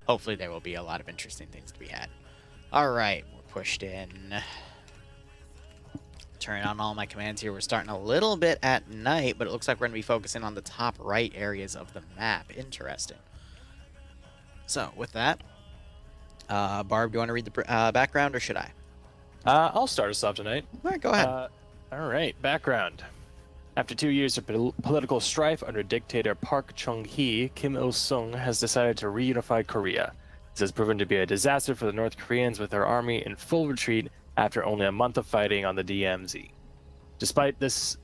hopefully there will be a lot of interesting things to be had. All right, we're pushed in. Turn on all my commands here. We're starting a little bit at night, but it looks like we're going to be focusing on the top right areas of the map. Interesting. So, with that, Barb, do you want to read the background, or should I? I'll start us off tonight. All right, go ahead. All right, background. After 2 years of political strife under dictator Park Chung-hee, Kim Il-sung has decided to reunify Korea. This has proven to be a disaster for the North Koreans, with their army in full retreat after only a month of fighting on the DMZ. Despite this,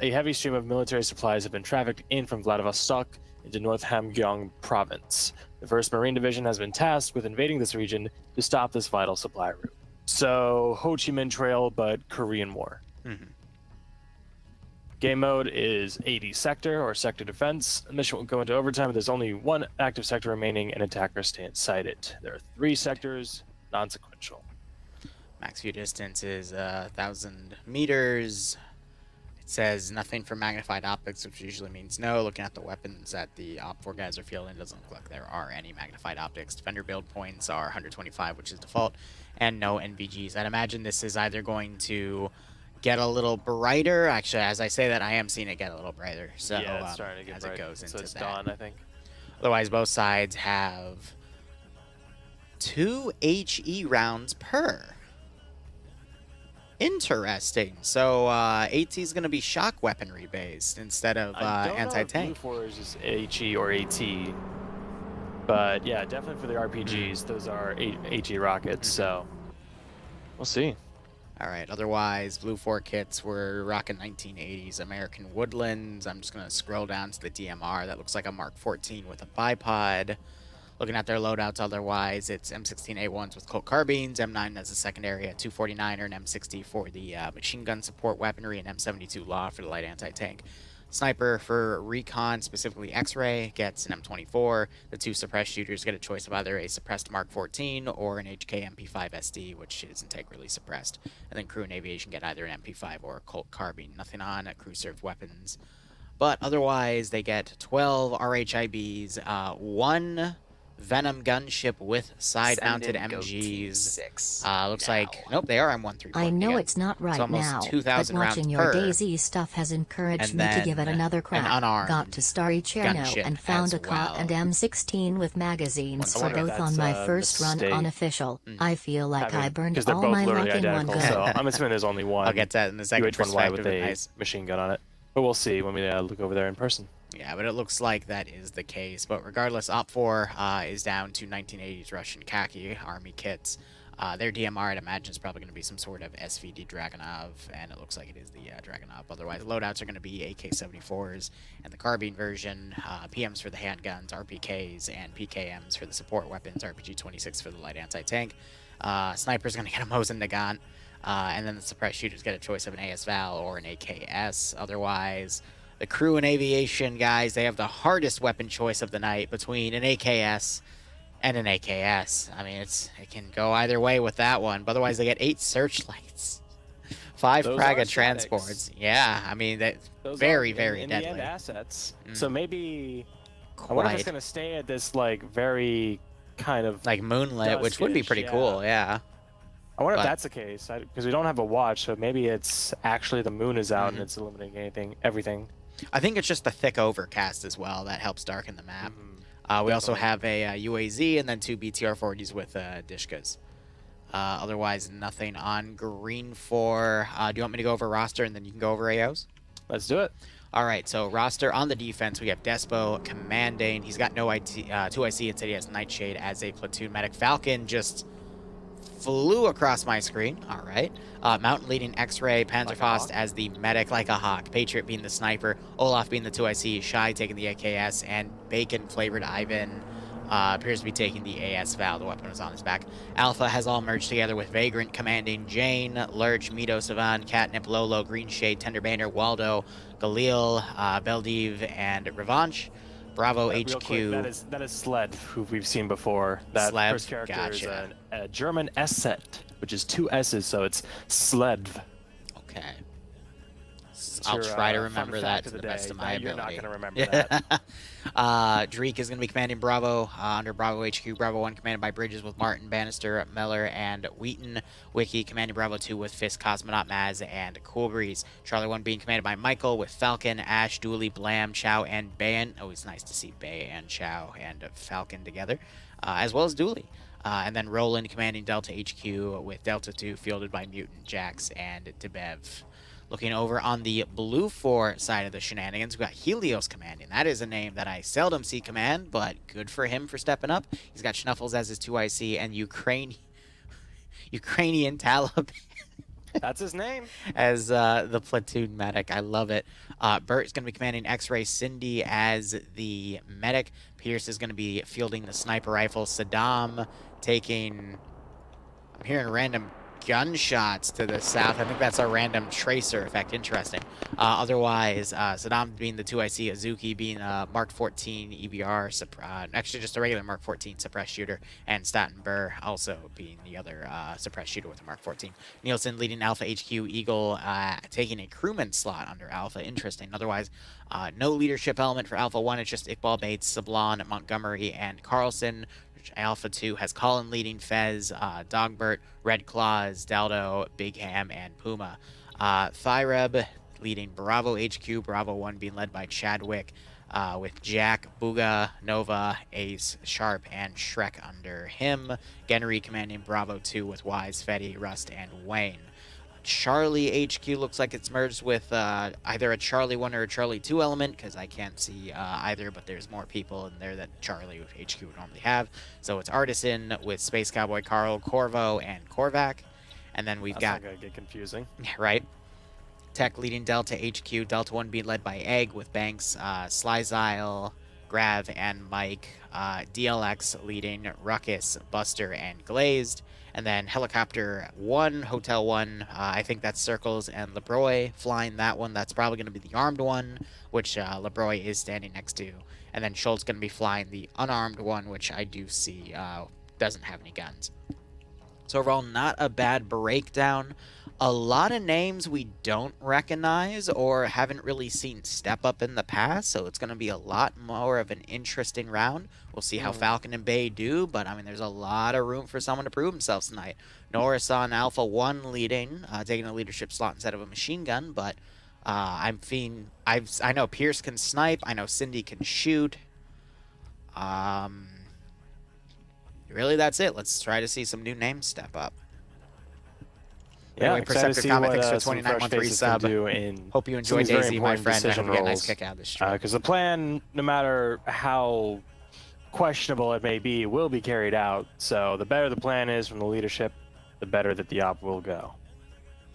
a heavy stream of military supplies have been trafficked in from Vladivostok into North Hamgyong province. The 1st Marine Division has been tasked with invading this region to stop this vital supply route. So, Ho Chi Minh Trail, but Korean War. Mm-hmm. Game mode is AD Sector, or Sector Defense. The mission will go into overtime, but there's only one active sector remaining, and attackers stay inside it. There are 3 sectors, non-sequential. Max view distance is 1,000 meters. It says nothing for magnified optics, which usually means no. Looking at the weapons that the Op4 guys are fielding, it doesn't look like there are any magnified optics. Defender build points are 125, which is default, and no NVGs. I'd imagine this is either going to get a little brighter. Actually, as I say that, I am seeing it get a little brighter. So yeah, it's starting to get as bright. it goes into so it's that. dawn, I think. Otherwise, both sides have 2 HE rounds per. Interesting. So AT is going to be shock weaponry based instead of anti-tank. Blue Force is HE or AT, but yeah, definitely for the RPGs, those are HE rockets. So we'll see. All right. Otherwise, Blue 4 kits were rocking 1980s American Woodlands. I'm just going to scroll down to the DMR. That looks like a Mark 14 with a bipod. Looking at their loadouts, otherwise, it's M16A1s with Colt carbines, M9 as a secondary, a 249er, and M60 for the machine gun support weaponry, and M72 Law for the light anti-tank. Sniper for recon, specifically X-ray, gets an M24. The 2 suppressed shooters get a choice of either a suppressed Mark 14 or an HK MP5 SD, which is integrally suppressed. And then crew and aviation get either an MP5 or a Colt carbine. Nothing on crew-served weapons. But otherwise, they get 12 RHIBs, 1 Venom gunship with side-mounted MGs. Looks like nope, they are M13. I know it's not right so now, but watching your DayZ stuff has encouraged me to give it another crack. Got to Starry Cherno and found a CA and M16 with magazines for both on my first run unofficial. I feel like I burned all my luck in one go. So I'm assuming there's only one. I'll get that in the second UH-1Y with a nice machine gun on it, but we'll see when we look over there in person. Yeah, but it looks like that is the case. But regardless, Op4 is down to 1980s Russian khaki army kits. Their DMR, I'd imagine, is probably going to be some sort of SVD Dragunov, and it looks like it is the Dragunov. Otherwise, loadouts are going to be AK-74s and the carbine version, PMs for the handguns, RPKs, and PKMs for the support weapons, RPG-26 for the light anti-tank. Sniper's going to get a Mosin Nagant, and then the suppressed shooters get a choice of an AS-Val or an AKS. Otherwise, the crew and aviation guys, they have the hardest weapon choice of the night between an AKS and an AKS. I mean, it can go either way with that one. But otherwise, they get 8 searchlights, 5 Praga transports. Yeah, I mean, those very, very deadly. In the end, assets. So maybe I wonder if it's going to stay at this, like, very kind of like moonlit, which would be pretty cool, yeah. I wonder if that's the case, because we don't have a watch, so maybe it's actually the moon is out and it's eliminating everything. I think it's just the thick overcast as well that helps darken the map. We also have a UAZ and then 2 BTR-40s with Dishkas. Otherwise, nothing on green 4. Do you want me to go over roster and then you can go over AOs? Let's do it. All right, so roster on the defense, we have Despo commanding. He's got no 2IC, instead he has Nightshade as a platoon medic. Falcon just flew across my screen. All right. Mountain leading X-Ray, Panzerfaust as the medic, like a hawk. Patriot being the sniper, Olaf being the 2IC, Shy taking the AKS, and Bacon-flavored Ivan appears to be taking the AS-Val. The weapon was on his back. Alpha has all merged together with Vagrant commanding Jane, Lurch, Mito, Savan, Catnip, Lolo, Greenshade, Tender Banner, Waldo, Galil, Beldiv, and Revanche. Bravo HQ. Quick, that is Sled, who we've seen before. That first character is a German S set, which is 2 S's, so it's Sled. Okay. I'll try to remember that to the best of my ability. You're not going to remember that. Drake is going to be commanding Bravo under Bravo HQ. Bravo 1 commanded by Bridges with Martin, Bannister, Meller, and Wheaton. Wiki commanding Bravo 2 with Fist, Cosmonaut, Maz, and Cool Breeze. Charlie 1 being commanded by Michael with Falcon, Ash, Dooley, Blam, Chow, and Bayan. Always nice to see Bay and Chow and Falcon together, as well as Dooley. And then Roland commanding Delta HQ with Delta 2 fielded by Mutant, Jax, and Debev. Looking over on the Blue 4 side of the shenanigans, we got Helios commanding. That is a name that I seldom see command, but good for him for stepping up. He's got Schnuffles as his 2IC and Ukrainian Taliban. That's his name. As the platoon medic. I love it. Bert is going to be commanding X-Ray. Cindy as the medic. Pierce is going to be fielding the sniper rifle. Saddam taking... I'm hearing random gunshots to the south. I think that's a random tracer effect. Interesting. Otherwise, Saddam being the 2IC, Azuki being a Mark 14 EBR, actually just a regular Mark 14 suppressed shooter, and Staten Burr also being the other suppressed shooter with a Mark 14. Nielsen leading Alpha HQ, Eagle taking a crewman slot under Alpha. Interesting. Otherwise, no leadership element for Alpha 1. It's just Iqbal Bates, Sablon, Montgomery, and Carlson. Alpha 2 has Colin leading Fez, Dogbert, Red Claws, Daldo, Big Ham, and Puma. Thyreb leading Bravo HQ, Bravo 1 being led by Chadwick, with Jack, Booga, Nova, Ace, Sharp, and Shrek under him. Genry commanding Bravo 2 with Wise, Fetty, Rust, and Wayne. Charlie HQ looks like it's merged with either a Charlie 1 or a Charlie 2 element, because I can't see either, but there's more people in there that Charlie with HQ would normally have. So it's Artisan with Space Cowboy Carl, Corvo, and Korvac. And then we've got... That's not going to get confusing. Right. Tech leading Delta HQ, Delta 1 being led by Egg with Banks, Slyzile, Grav, and Mike. DLX leading Ruckus, Buster, and Glazed. And then Helicopter 1, Hotel 1, I think that's Circles and LeBroy flying that one. That's probably going to be the armed one, which LeBroy is standing next to. And then Schultz going to be flying the unarmed one, which I do see doesn't have any guns. So overall, not a bad breakdown. A lot of names we don't recognize or haven't really seen step up in the past, so it's going to be a lot more of an interesting round. We'll see how Falcon and Bay do, but I mean, there's a lot of room for someone to prove themselves tonight. Norris on Alpha 1 leading, taking a leadership slot instead of a machine gun, but I know Pierce can snipe, I know Cindy can shoot. Really, that's it. Let's try to see some new names step up. Yeah, anyway, Perceptive Comic, thanks for 29 month resub. Hope you enjoy DayZ, my friend. I hope you get a nice kick out of this stream. Because the plan, no matter how questionable it may be, will be carried out. So the better the plan is from the leadership, the better that the op will go.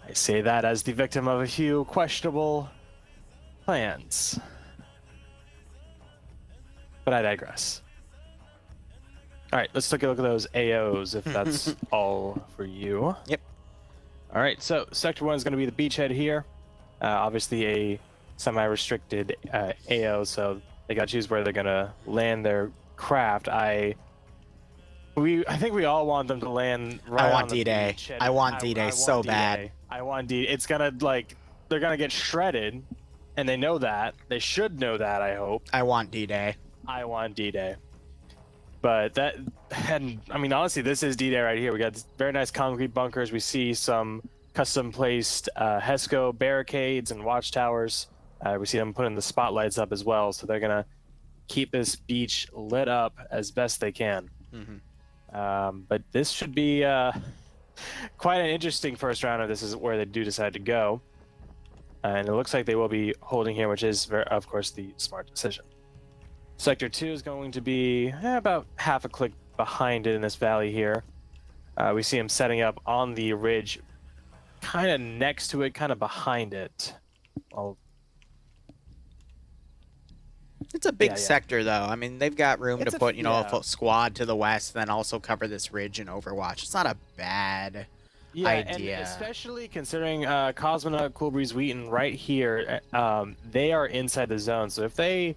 I say that as the victim of a few questionable plans. But I digress. All right, let's take a look at those AOs, if that's all for you. Yep. All right, so Sector 1 is going to be the beachhead here. Obviously a semi-restricted AO, so they got to choose where they're going to land their craft. I think we all want them to land right on the D-Day. I want D-Day so bad. I want D-Day. It's going to, like, they're going to get shredded, and they know that. They should know that, I hope. I want D-Day. I want D-Day. But that, and I mean, honestly, this is D-Day right here. We got very nice concrete bunkers. We see some custom-placed HESCO barricades and watchtowers. We see them putting the spotlights up as well, so they're gonna keep this beach lit up as best they can. But this should be quite an interesting first round if this is where they do decide to go. And it looks like they will be holding here, which is, of course, the smart decision. Sector 2 is going to be about half a click behind it in this valley here. We see him setting up on the ridge, kind of next to it, kind of behind it. It's a big sector, though. I mean, they've got room to put, a squad to the west, and then also cover this ridge in Overwatch. It's not a bad idea. And especially considering Cosmonaut, Cool Breeze, Wheaton right here, they are inside the zone. So if they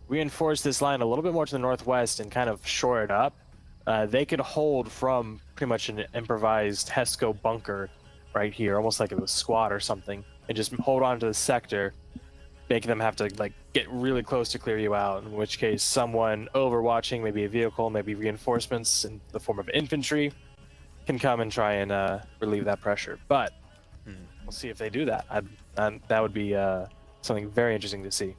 reinforce this line a little bit more to the northwest and kind of shore it up, they could hold from pretty much an improvised HESCO bunker right here, almost like it was squad or something. and just hold on to the sector, making them have to like get really close to clear you out, in which case someone overwatching, maybe a vehicle, maybe reinforcements in the form of infantry, can come and try and relieve that pressure. But we'll see if they do that. That would be something very interesting to see.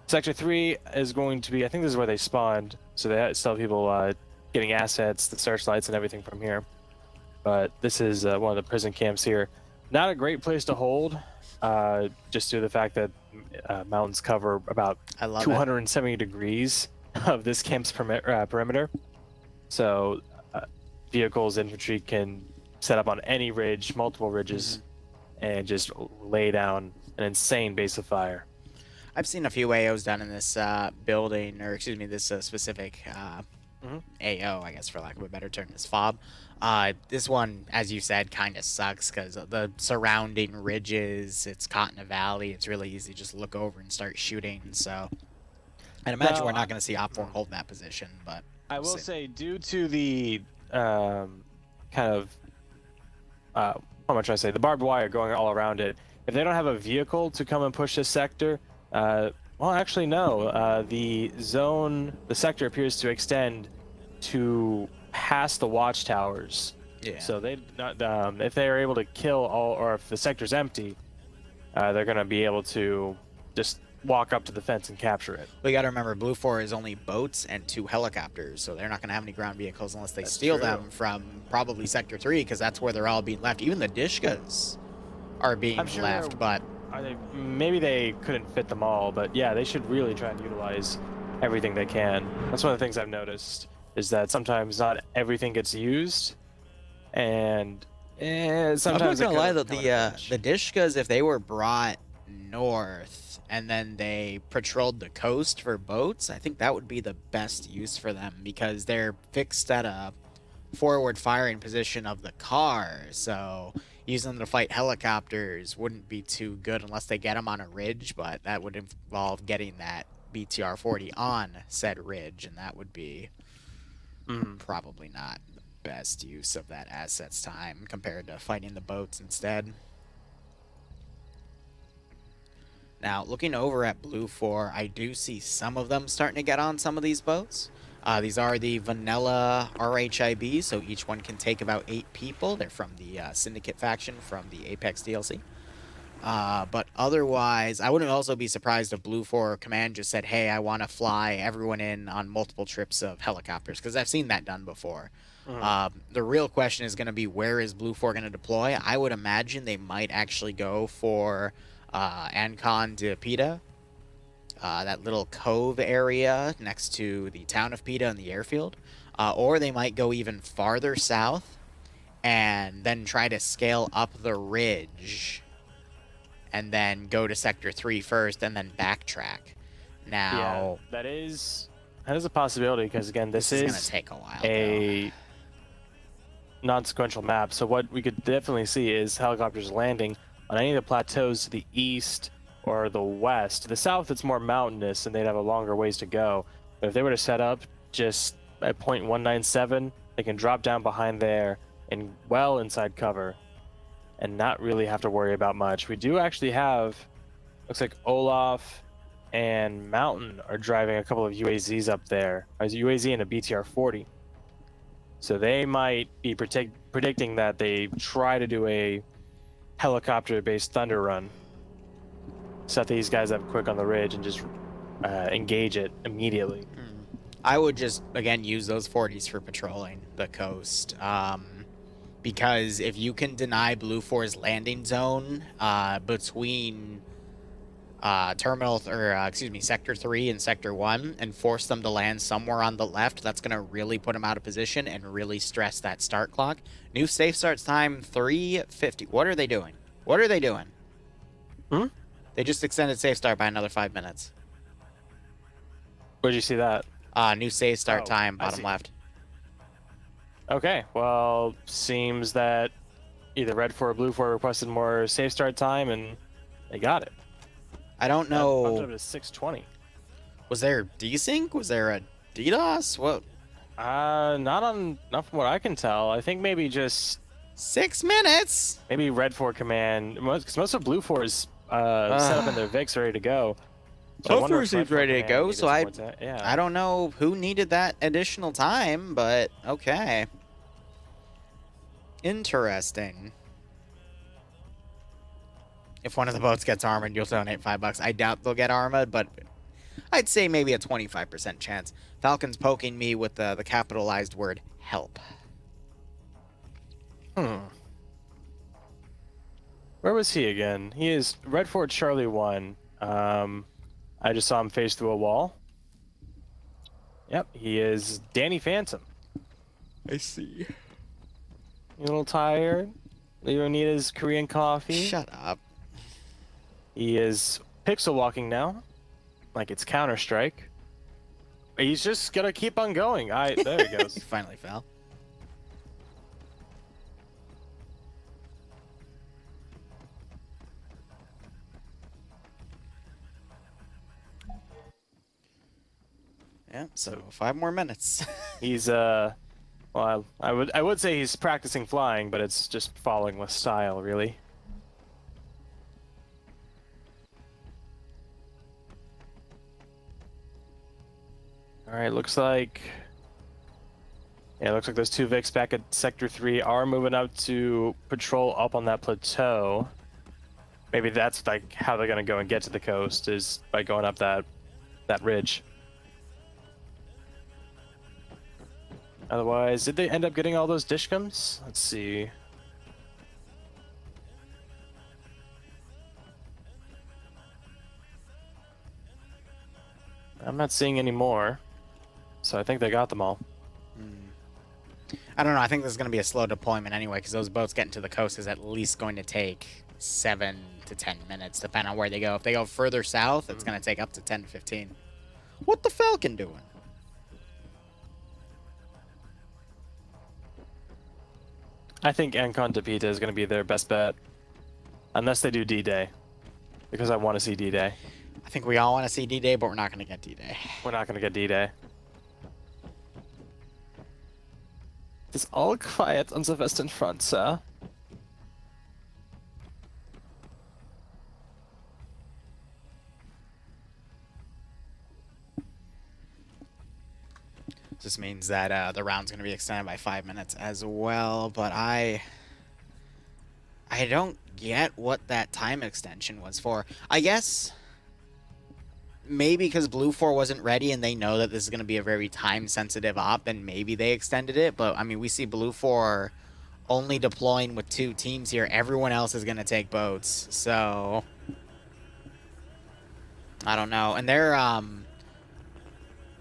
Sector 3 is going to be, I think this is where they spawned, so they still have people getting assets, the searchlights and everything from here. But this is one of the prison camps here. Not a great place to hold, just due to the fact that mountains cover about 270 degrees of this camp's perimeter. So vehicles, infantry can set up on any ridge, multiple ridges, and just lay down an insane base of fire. I've seen a few AOs done in this building, or excuse me, this specific AO, I guess for lack of a better term, this fob. This one, as you said, kind of sucks because the surrounding ridges, it's caught in a valley. It's really easy to just look over and start shooting. So I'd imagine we're not going to see Op 4 hold that position, but I will say, due to the kind of, how much I say, the barbed wire going all around it, if they don't have a vehicle to come and push this sector, well, actually, no. The sector appears to extend to past the watchtowers. Yeah. So they not if they are able to kill all, or if the sector's empty, they're going to be able to just walk up to the fence and capture it. We got to remember, Blue 4 is only boats and 2 helicopters, so they're not going to have any ground vehicles unless they steal them from probably Sector 3, because that's where they're all being left. Even the Dishkas are being left, but maybe they couldn't fit them all, but yeah, they should really try and utilize everything they can. That's one of the things I've noticed, is that sometimes not everything gets used, and sometimes I'm not gonna lie though, the Dishkas, if they were brought north and then they patrolled the coast for boats, I think that would be the best use for them, because they're fixed at a forward firing position of the car, so using them to fight helicopters wouldn't be too good unless they get them on a ridge, but that would involve getting that BTR-40 on said ridge, and that would be probably not the best use of that asset's time compared to fighting the boats instead. Now, looking over at Blue 4, I do see some of them starting to get on some of these boats. These are the vanilla RHIB, so each one can take about 8 people. They're from the Syndicate faction from the Apex DLC. But otherwise, I wouldn't also be surprised if Blue 4 Command just said, hey, I want to fly everyone in on multiple trips of helicopters, because I've seen that done before. The real question is going to be, where is Blue 4 going to deploy? I would imagine they might actually go for Ancon de Pita. That little cove area next to the town of Pita and the airfield. Or they might go even farther south and then try to scale up the ridge and then go to Sector 3 first and then backtrack. Now, yeah, that is a possibility, because again, this is going to take a while. A non-sequential map, so what we could definitely see is helicopters landing on any of the plateaus to the east or the west. To the south, it's more mountainous, and they'd have a longer ways to go. But if they were to set up just at point 197, they can drop down behind there and well inside cover and not really have to worry about much. We do actually have, looks like Olaf and Mountain are driving a couple of UAZs up there. There's a UAZ and a BTR-40. So they might be predicting that they try to do a helicopter-based thunder run. Set these guys up quick on the ridge and just engage it immediately. I would just, again, use those 40s for patrolling the coast. Because if you can deny Blue 4's landing zone between Sector 3 and Sector 1 and force them to land somewhere on the left, that's going to really put them out of position and really stress that start clock. New safe starts time 3:50. What are they doing? What are they doing? They just extended safe start by another 5 minutes. Where'd you see that? New safe start time, bottom left. Okay, well, seems that either Red 4 or Blue 4 requested more safe start time, and they got it. I don't know. Bumped it up to 6:20. Was there desync? Was there a DDoS? What? Not from what I can tell. I think maybe just 6 minutes? Maybe Red 4 command, because most of Blue 4 is set up in their VIX ready to go. So Blue 4 seems ready to go, so I don't know who needed that additional time, but okay. Interesting. If one of the boats gets armored, you'll donate $5. I doubt they'll get armored, but I'd say maybe a 25% chance. Falcon's poking me with the capitalized word help. Where was he again? He is Red Fort Charlie 1. I just saw him face through a wall. Yep, he is Danny Phantom. I see. You a little tired? You need his Korean coffee? Shut up. He is pixel walking now, like it's Counter-Strike. He's just gonna keep on going. There he goes. He finally fell. Yeah, so 5 more minutes. He's well, I would say he's practicing flying, but it's just following with style, really. All right, looks like those 2 Vics back at Sector 3 are moving up to patrol up on that plateau. Maybe that's like how they're gonna go and get to the coast, is by going up that ridge. Otherwise, did they end up getting all those dishcums? Let's see. I'm not seeing any more, so I think they got them all. I don't know. I think this is going to be a slow deployment anyway, because those boats getting to the coast is at least going to take 7 to 10 minutes, depending on where they go. If they go further south, it's going to take up to 10 to 15. What the Falcon doing? I think Ancon Tapita is going to be their best bet. Unless they do D-Day. Because I want to see D-Day. I think we all want to see D-Day, but we're not going to get D-Day. We're not going to get D-Day. It's all quiet on the western front, sir. This means that the round's going to be extended by 5 minutes as well, but I don't get what that time extension was for. I guess maybe because Blue 4 wasn't ready and they know that this is going to be a very time-sensitive op, then maybe they extended it, but I mean, we see Blue 4 only deploying with 2 teams here. Everyone else is going to take boats, so I don't know. And they're,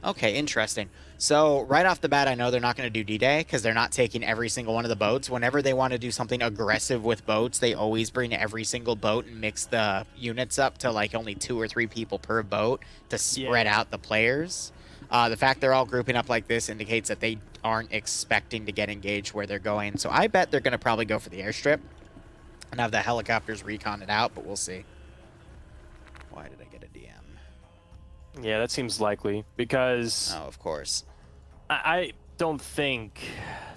okay, interesting. So right off the bat, I know they're not going to do D-Day because they're not taking every single one of the boats. Whenever they want to do something aggressive with boats, they always bring every single boat and mix the units up to like only 2 or 3 people per boat to spread out the players. The fact they're all grouping up like this indicates that they aren't expecting to get engaged where they're going. So I bet they're going to probably go for the airstrip and have the helicopters recon it out, but we'll see. Why did I get a DM? Yeah, that seems likely because... Oh, of course. I don't think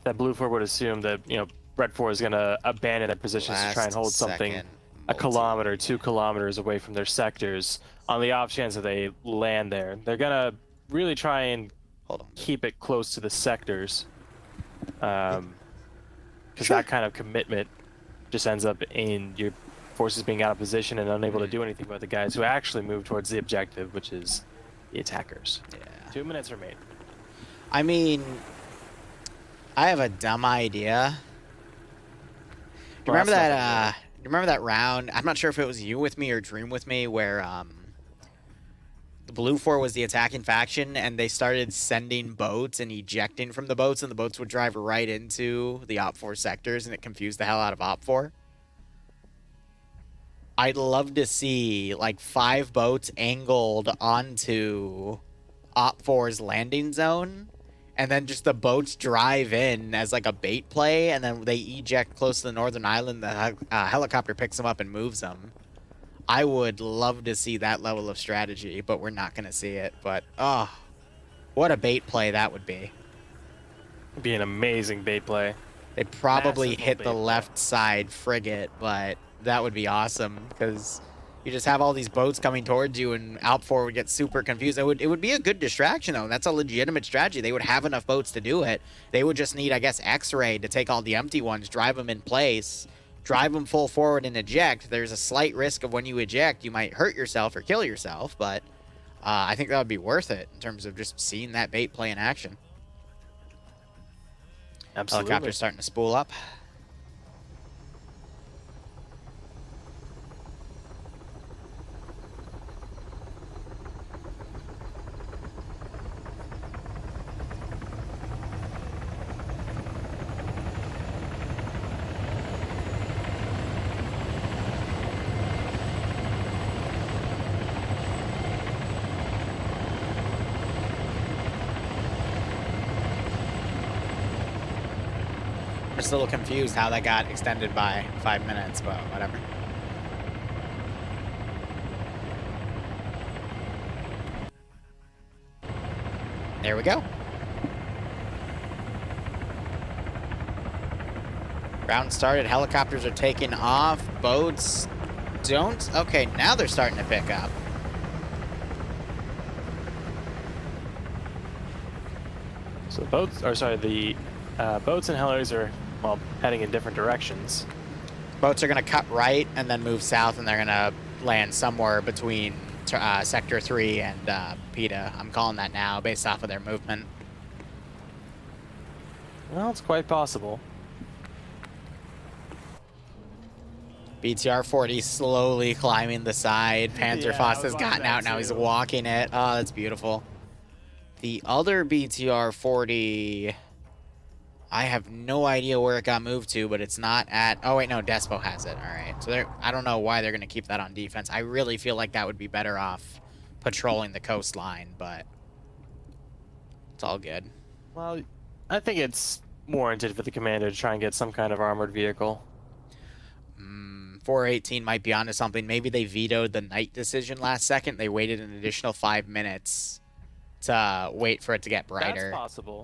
that Blue 4 would assume that, you know, Red 4 is going to abandon their positions to try and hold something a kilometer, 2 kilometers away from their sectors on the off chance that they land there. They're going to really try and keep it close to the sectors because that kind of commitment just ends up in your forces being out of position and unable to do anything about the guys who actually move towards the objective, which is the attackers. Yeah. 2 minutes remain. I mean, I have a dumb idea. Do you remember that? Do you remember that round? I'm not sure if it was you with me or Dream with me, where the Blue 4 was the attacking faction, and they started sending boats and ejecting from the boats, and the boats would drive right into the Op 4 sectors, and it confused the hell out of Op 4. I'd love to see like 5 boats angled onto Op 4's landing zone, and then just the boats drive in as like a bait play, and then they eject close to the northern island. The helicopter picks them up and moves them. I would love to see that level of strategy, but we're not going to see it. But, oh, what a bait play that would be. It'd be an amazing bait play. They probably hit the left side frigate, but that would be awesome because you just have all these boats coming towards you, and Alp 4 would get super confused. It would be a good distraction, though. That's a legitimate strategy. They would have enough boats to do it. They would just need, I guess, X-Ray to take all the empty ones, drive them in place, drive them full forward, and eject. There's a slight risk of when you eject, you might hurt yourself or kill yourself, but I think that would be worth it in terms of just seeing that bait play in action. Absolutely. Helicopter's starting to spool up. Just a little confused how that got extended by 5 minutes, but whatever. There we go. Round started. Helicopters are taking off. Boats don't. Okay, now they're starting to pick up. So the boats, or sorry, the boats and helis are, well, heading in different directions. Boats are going to cut right and then move south, and they're going to land somewhere between Sector 3 and PETA. I'm calling that now based off of their movement. Well, it's quite possible. BTR 40 slowly climbing the side. Panzerfaust has gotten out. Now he's walking it. Oh, that's beautiful. The other BTR 40, I have no idea where it got moved to, but it's not at... Oh, wait, no, Despo has it. All right. So I don't know why they're going to keep that on defense. I really feel like that would be better off patrolling the coastline, but it's all good. Well, I think it's warranted for the commander to try and get some kind of armored vehicle. 418 might be onto something. Maybe they vetoed the night decision last second. They waited an additional 5 minutes to wait for it to get brighter. That's possible.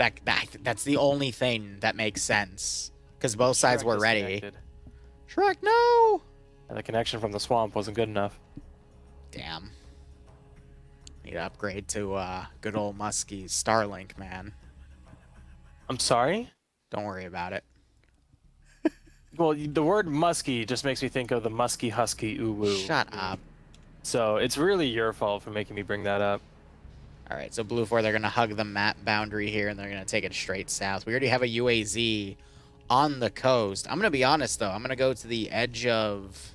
That's the only thing that makes sense, because both sides were ready. Shrek, no! And the connection from the swamp wasn't good enough. Damn. Need to upgrade to good old Muskie's Starlink, man. I'm sorry? Don't worry about it. Well, the word muskie just makes me think of the musky husky uwu. Shut up. So it's really your fault for making me bring that up. All right, so Blue 4, they're going to hug the map boundary here, and they're going to take it straight south. We already have a UAZ on the coast. I'm going to be honest, though. I'm going to go to the edge of...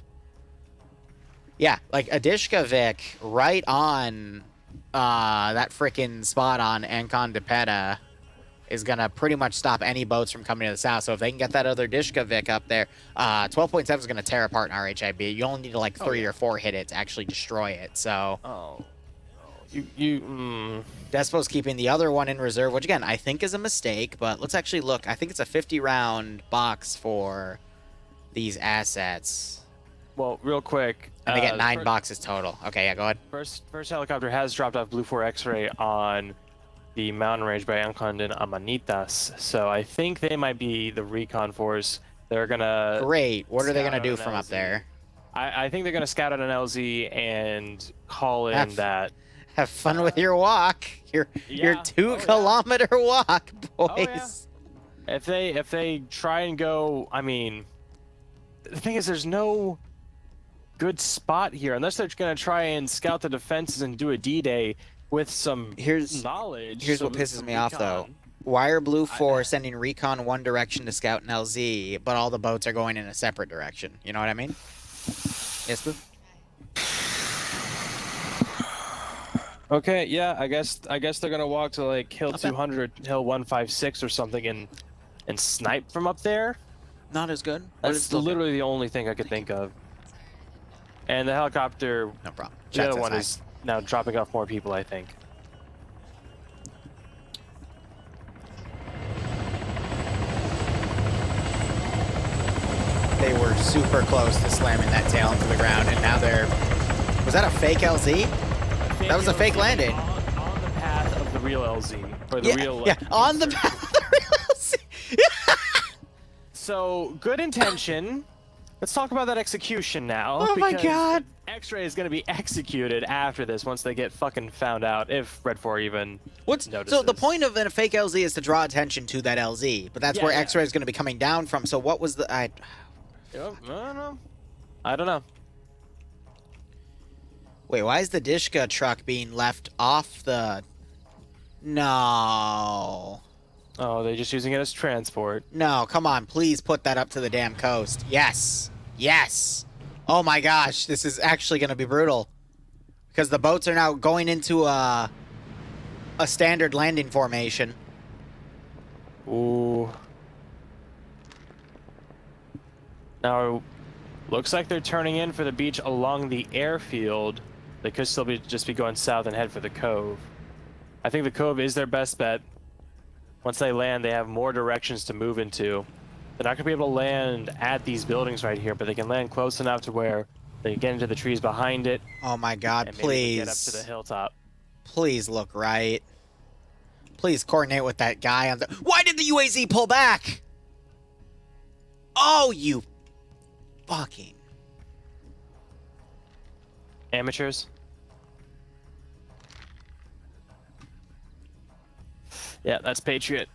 Yeah, like Adishkavik right on that freaking spot on Ancon de Peta is going to pretty much stop any boats from coming to the south. So if they can get that other Dishkavik up there, 12.7 is going to tear apart an RHIB. You only need to like 3 or 4 hit it to actually destroy it. So Despo's keeping the other one in reserve, which again, I think is a mistake, but let's actually look. I think it's a 50-round box for these assets. Well, real quick. And they get 9 boxes total. Okay, yeah, go ahead. First helicopter has dropped off Blue 4 X-Ray on the mountain range by Ancon and Amanitas. So I think they might be the recon force. They're going to... Great. What are they going to do from up there? I think they're going to scout out an LZ and call in that... Have fun with your walk. Your 2-kilometer walk, boys. Oh, yeah. If they try and go... I mean, the thing is, there's no good spot here. Unless they're going to try and scout the defenses and do a D-Day with some knowledge. Here's what pisses me off, though. Why are Blue 4 sending recon one direction to scout an LZ, but all the boats are going in a separate direction? You know what I mean? Yes, Blue? Okay, yeah, I guess they're gonna walk to like Hill 200, Hill 156 or something, and snipe from up there. Not as good. That's literally the only thing I could think of. And the helicopter, no problem. The other one is now dropping off more people, I think. They were super close to slamming that tail into the ground, and now they're... Was that a fake LZ? That was a fake landing. On the path of the real LZ. Or the real... Yeah, on the path of the real LZ. so good intention. Let's talk about that execution now. Oh my god! X-Ray is going to be executed after this once they get fucking found out, if Red 4 even notices. So the point of a fake LZ is to draw attention to that LZ, but that's where X-Ray is going to be coming down from. So what was the... I don't know. I don't know. Wait, why is the Dishka truck being left off the... No. Oh, they're just using it as transport. No, come on, please put that up to the damn coast. Yes. Yes. Oh my gosh, this is actually going to be brutal. Because the boats are now going into a standard landing formation. Ooh. Now, looks like they're turning in for the beach along the airfield. They could still just be going south and head for the cove. I think the cove is their best bet. Once they land, they have more directions to move into. They're not going to be able to land at these buildings right here, but they can land close enough to where they can get into the trees behind it. Oh my god, and please. Get up to the hilltop. Please look right. Please coordinate with that guy on the... Why did the UAZ pull back? Oh, you fucking... Amateurs? Yeah, that's Patriot.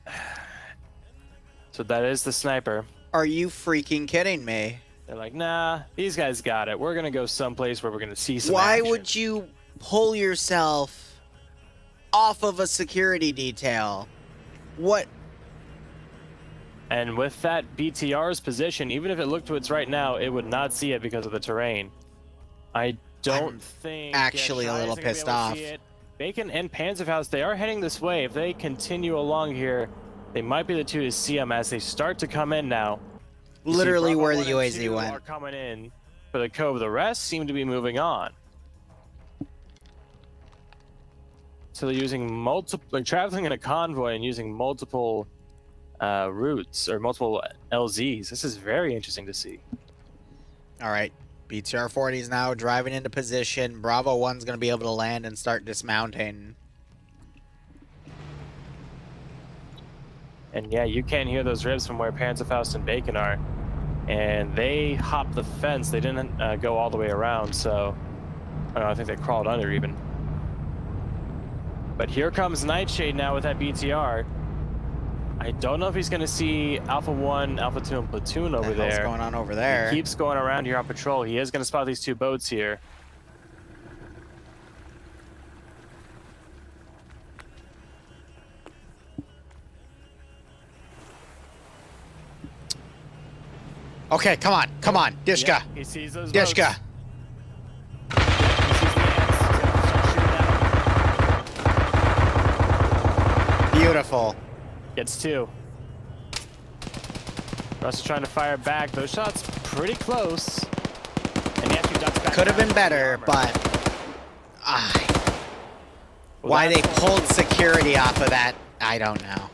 So that is the sniper. Are you freaking kidding me? They're like, nah, these guys got it. We're gonna go someplace where we're gonna see some Why action. would you pull yourself off of a security detail? What? And with that BTR's position, even if it looked to its right now, it would not see it because of the terrain. I don't think... actually a little pissed off. Bacon and Panzerfaust, they are heading this way. If they continue along here, they might be the two to see them as they start to come in now. Literally where the UAZ went. Are coming in for the cove. The rest seem to be moving on. So they're using multiple, like traveling in a convoy and using multiple routes or multiple LZs. This is very interesting to see. All right. BTR 40 is now driving into position. Bravo 1's going to be able to land and start dismounting. And yeah, you can hear those ribs from where Panzerfaust and Bacon are. And they hopped the fence. They didn't go all the way around, so... I don't know, I think they crawled under even. But here comes Nightshade now with that BTR. I don't know if he's going to see Alpha 1, Alpha 2, and Platoon over there. What's going on over there? He keeps going around here on patrol. He is going to spot these two boats here. Okay, come on, come on, Dishka. Yeah, he sees those Dishka. Boats. Beautiful. Gets two. Russ is trying to fire back. Those shots pretty close. And he actually ducks back. Could have been better, but why they pulled security off of that, I don't know.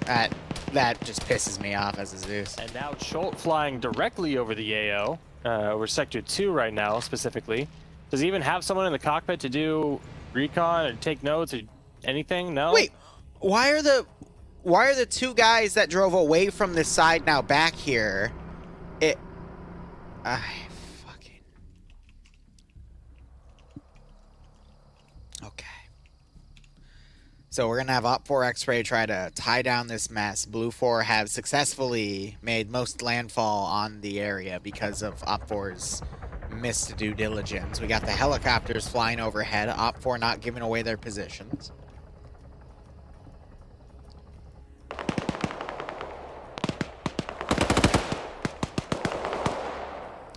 That just pisses me off as a Zeus. And now Cholt flying directly over the AO, over Sector 2 right now specifically. Does he even have someone in the cockpit to do recon or take notes or anything? No? Wait, why are the two guys that drove away from this side now back here? Fucking... Okay. So we're going to have Op4 X-Ray try to tie down this mess. Blue 4 have successfully made most landfall on the area because of Op4's missed due diligence. We got the helicopters flying overhead. Op4 not giving away their positions.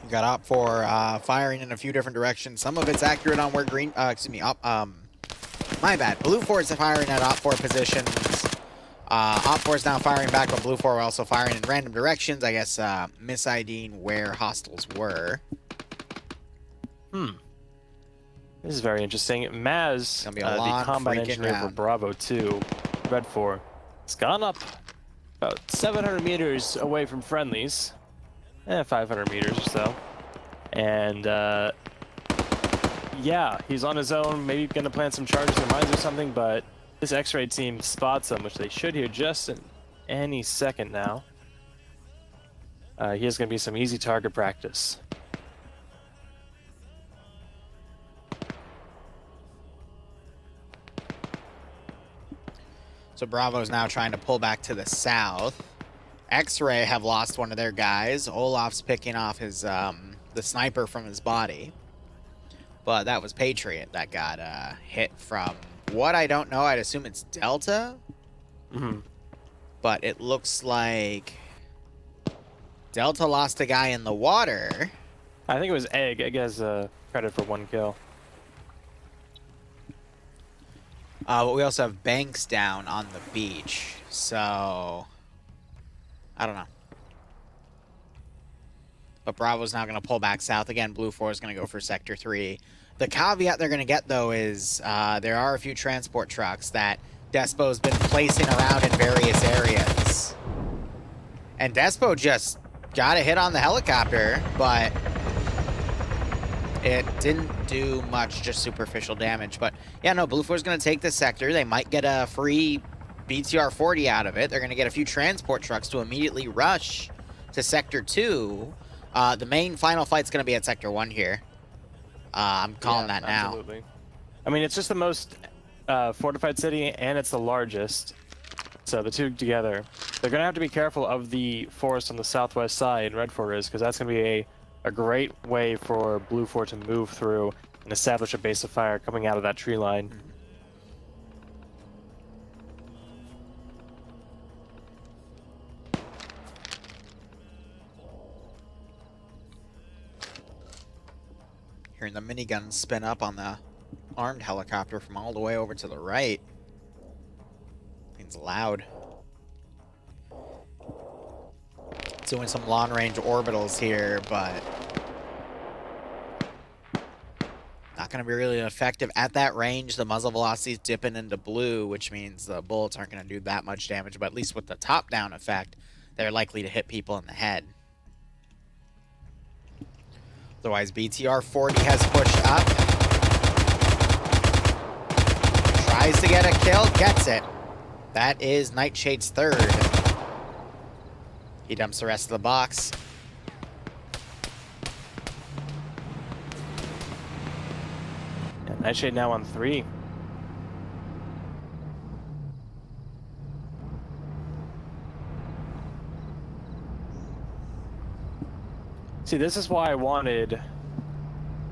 You got Op4 firing in a few different directions. Some of it's accurate on where green... my bad. Blue 4 is firing at Op4 positions. Op4 is now firing back, but Blue 4 are also firing in random directions. I guess mis-IDing where hostiles were. This is very interesting. Maz, the combat engineer for Bravo 2, Red 4, has gone up about 700 meters away from friendlies. 500 meters or so. And, yeah, he's on his own, maybe going to plant some charges or mines or something, but this X-ray team spots him, which they should hear just in any second now. He is going to be some easy target practice. So Bravo's now trying to pull back to the south. X-Ray have lost one of their guys. Olaf's picking off his the sniper from his body. But that was Patriot that got hit from what I don't know. I'd assume it's Delta. Mm-hmm. But it looks like Delta lost a guy in the water. I think it was Egg. Egg has credit for 1 kill. But we also have Banks down on the beach. So, I don't know. But Bravo's now going to pull back south. Again, Blue 4 is going to go for Sector 3. The caveat they're going to get, though, is there are a few transport trucks that Despo's been placing around in various areas. And Despo just got a hit on the helicopter, but it didn't do much, just superficial damage. But yeah, no, Blue 4 is going to take this sector. They might get a free BTR 40 out of it. They're going to get a few transport trucks to immediately rush to Sector 2. The main final fight's going to be at Sector 1 here. I'm calling that now. Absolutely. I mean, it's just the most fortified city, and it's the largest. So the two together. They're going to have to be careful of the forest on the southwest side, Red 4 is, because that's going to be a great way for Blue 4 to move through and establish a base of fire coming out of that tree line. Hearing the minigun spin up on the armed helicopter from all the way over to the right. It's loud. Doing some long-range orbitals here, but not going to be really effective at that range. The muzzle velocity is dipping into blue, which means the bullets aren't going to do that much damage, but at least with the top-down effect, they're likely to hit people in the head. Otherwise, BTR 40 has pushed up. Tries to get a kill, gets it. That is Nightshade's third. He dumps the rest of the box. Yeah, Nightshade now on 3. See, this is why I wanted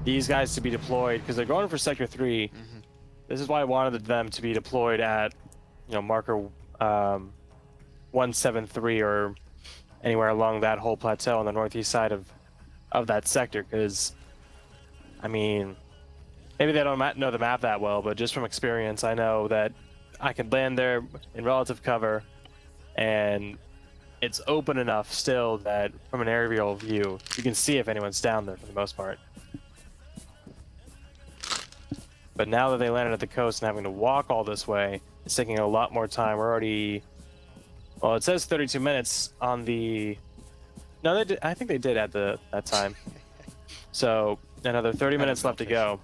these guys to be deployed, because they're going for Sector 3. Mm-hmm. This is why I wanted them to be deployed at, marker 173 or anywhere along that whole plateau on the northeast side of that sector, because, I mean, maybe they don't know the map that well, but just from experience, I know that I can land there in relative cover, and it's open enough still that from an aerial view, you can see if anyone's down there for the most part. But now that they landed at the coast and having to walk all this way, it's taking a lot more time. We're already, well, it says 32 minutes on the, no, they did, I think they did at that time. So another 30 minutes left to go.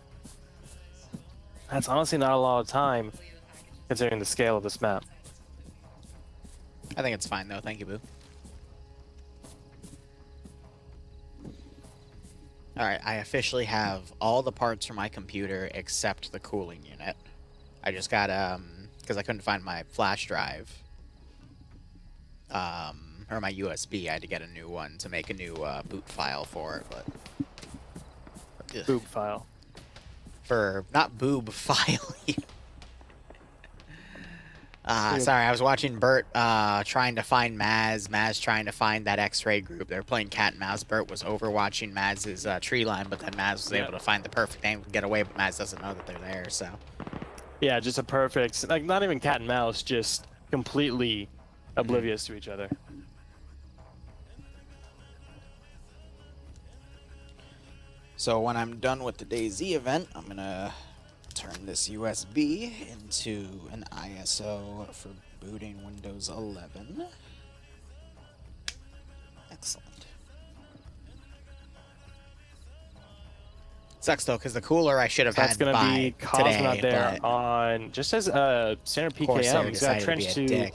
That's honestly not a lot of time considering the scale of this map. I think it's fine though, thank you, Boo. Alright, I officially have all the parts for my computer except the cooling unit. I just got, because I couldn't find my flash drive, or my USB, I had to get a new one to make a new boot file for it, but... Ugh. Boob file. For, not boob file. Sorry, I was watching Bert trying to find Maz. Maz trying to find that X-ray group. They were playing cat and mouse. Bert was overwatching Maz's tree line, but then Maz was able to find the perfect angle to get away, but Maz doesn't know that they're there, so... Yeah, just a perfect, like, not even cat and mouse, just completely oblivious to each other. So when I'm done with the DayZ event, I'm gonna turn this USB into an ISO for booting Windows 11. Excellent. Sucks though, because the cooler I should have had by today. That's gonna be Cosmo there on just as standard PKM. He's got a trench to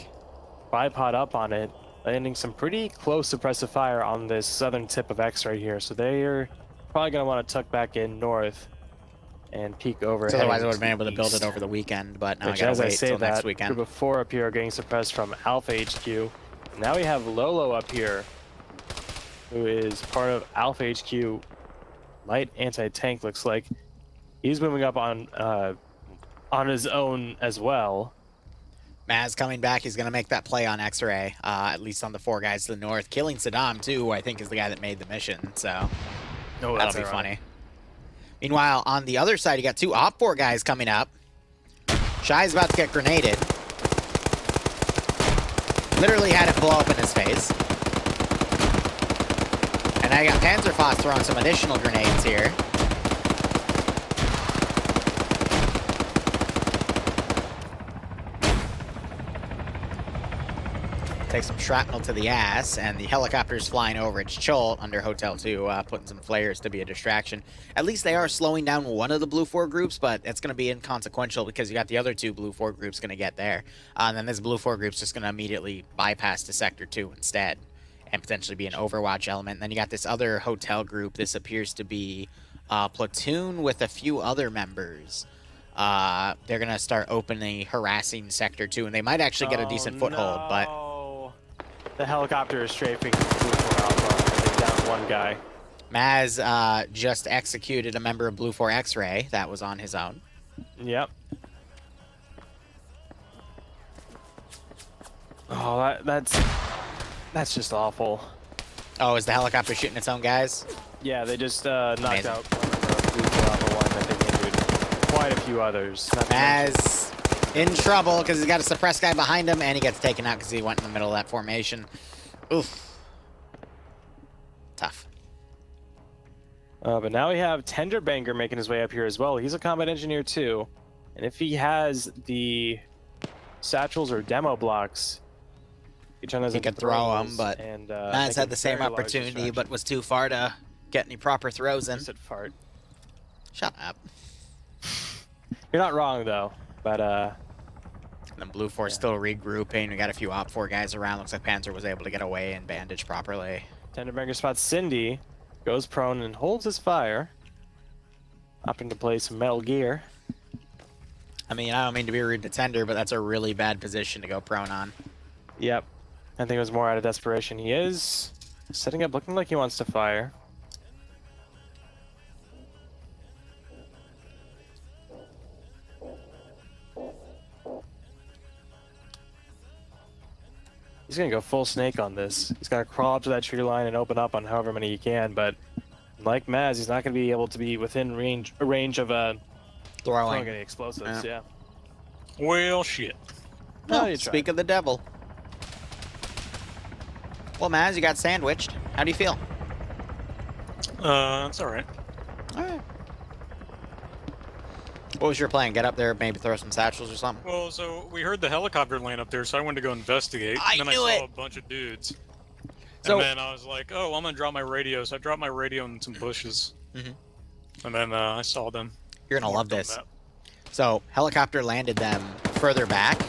bipod up on it. landing some pretty close suppressive fire on this southern tip of X right here. So they're probably going to want to tuck back in north and peek over. So otherwise I would have been able to build it over the weekend, but now I gotta wait till next weekend. Group of 4 up here are getting suppressed from Alpha HQ. Now we have Lolo up here, who is part of Alpha HQ. Light anti-tank, looks like. He's moving up on his own as well. Maz coming back. He's going to make that play on X-Ray, at least on the 4 guys to the north. Killing Saddam, too, who I think is the guy that made the mission, so that'll be funny. Meanwhile, on the other side, you got 2 Op4 guys coming up. Shy's about to get grenaded. Literally had it blow up in his face. And now you got Panzerfaust throwing some additional grenades here. Take some shrapnel to the ass, and the helicopter's flying over. It's Chult under Hotel 2, putting some flares to be a distraction. At least they are slowing down one of the Blue 4 groups, but it's going to be inconsequential because you got the other 2 Blue 4 groups going to get there. And then this Blue 4 group's just going to immediately bypass to Sector 2 instead, and potentially be an Overwatch element. And then you got this other Hotel group. This appears to be a platoon with a few other members. They're going to start openly harassing Sector 2, and they might actually get a decent foothold, but... The helicopter is strafing Blue 4 Alpha, and they down 1 guy. Maz just executed a member of Blue 4 X-Ray. That was on his own. Yep. Oh, that's just awful. Oh, is the helicopter shooting its own guys? Yeah, they just knocked out Blue 4 Alpha 1. I think injured quite a few others. Maz in trouble because he's got a suppressed guy behind him, and he gets taken out because he went in the middle of that formation. Oof. Tough. But now we have Tenderbanger making his way up here as well. He's a combat engineer too. And if he has the satchels or demo blocks, he could throw them, but Maz had the same opportunity, but was too far to get any proper throws in. Fart. Shut up. You're not wrong, though. But, and then Blue 4 still regrouping. We got a few Op 4 guys around. Looks like Panzer was able to get away and bandage properly. Tenderbanger spots Cindy, goes prone and holds his fire. Opting to play some Metal Gear. I mean, I don't mean to be rude to Tender, but that's a really bad position to go prone on. Yep. I think it was more out of desperation. He is setting up, looking like he wants to fire. He's going to go full snake on this. He's going to crawl up to that tree line and open up on however many he can, but like Maz, he's not going to be able to be within range of throwing any explosives, yeah. Well, shit. Oh, speak of the devil. Well, Maz, you got sandwiched. How do you feel? It's alright. Alright. What was your plan? Get up there, maybe throw some satchels or something? Well, so we heard the helicopter land up there, so I went to go investigate. I and then knew I saw it. a bunch of dudes. So, and then I was like, oh, I'm gonna drop my radio. So I dropped my radio in some bushes. And then I saw them. You're gonna love this. So, helicopter landed them further back.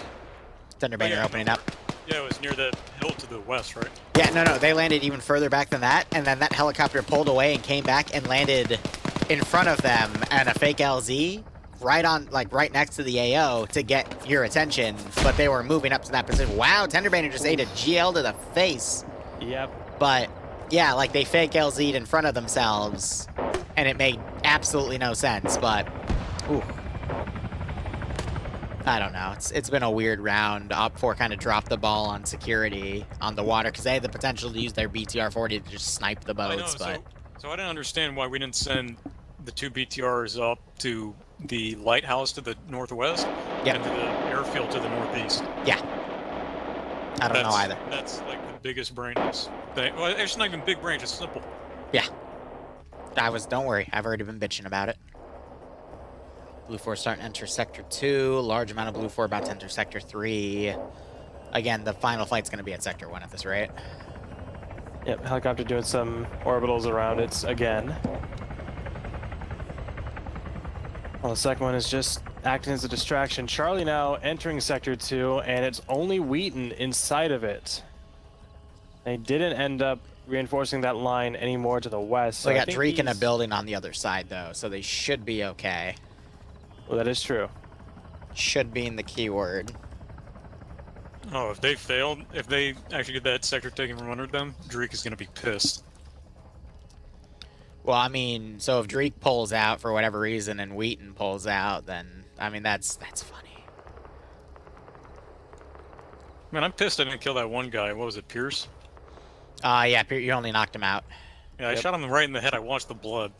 Tenderbanger opening up. Yeah, it was near that hill to the west, right? Yeah, no, they landed even further back than that, and then that helicopter pulled away and came back and landed in front of them and a fake LZ right next to the AO to get your attention, but they were moving up to that position. Wow, Tenderbanger just ate a GL to the face. Yep. But yeah, like they fake LZ'd in front of themselves, and it made absolutely no sense, but ooh. I don't know. It's been a weird round. Op4 kind of dropped the ball on security on the water because they had the potential to use their BTR-40 to just snipe the boats. So I didn't understand why we didn't send the 2 BTRs up to the lighthouse to the northwest and to the airfield to the northeast. Yeah. I don't know either. That's like the biggest brainless thing. Well, it's not even big brain, it's simple. Yeah. Don't worry. I've already been bitching about it. Blue 4 starting to enter Sector 2. Large amount of Blue 4 about to enter Sector 3. Again, the final fight's going to be at Sector 1 at this rate. Yep, helicopter doing some orbitals around it again. Well, the second one is just acting as a distraction. Charlie now entering Sector 2, and it's only Wheaton inside of it. They didn't end up reinforcing that line any more to the west. So they got Dreek in a building on the other side, though, so they should be okay. Well, that is true. Should be in the keyword. Oh, if they failed, if they actually get that sector taken from under them, Dreek is going to be pissed. Well, I mean, so if Dreek pulls out for whatever reason and Wheaton pulls out, then, I mean, that's funny. Man, I'm pissed I didn't kill that one guy. What was it, Pierce? Yeah, you only knocked him out. Yeah, I shot him right in the head. I watched the blood.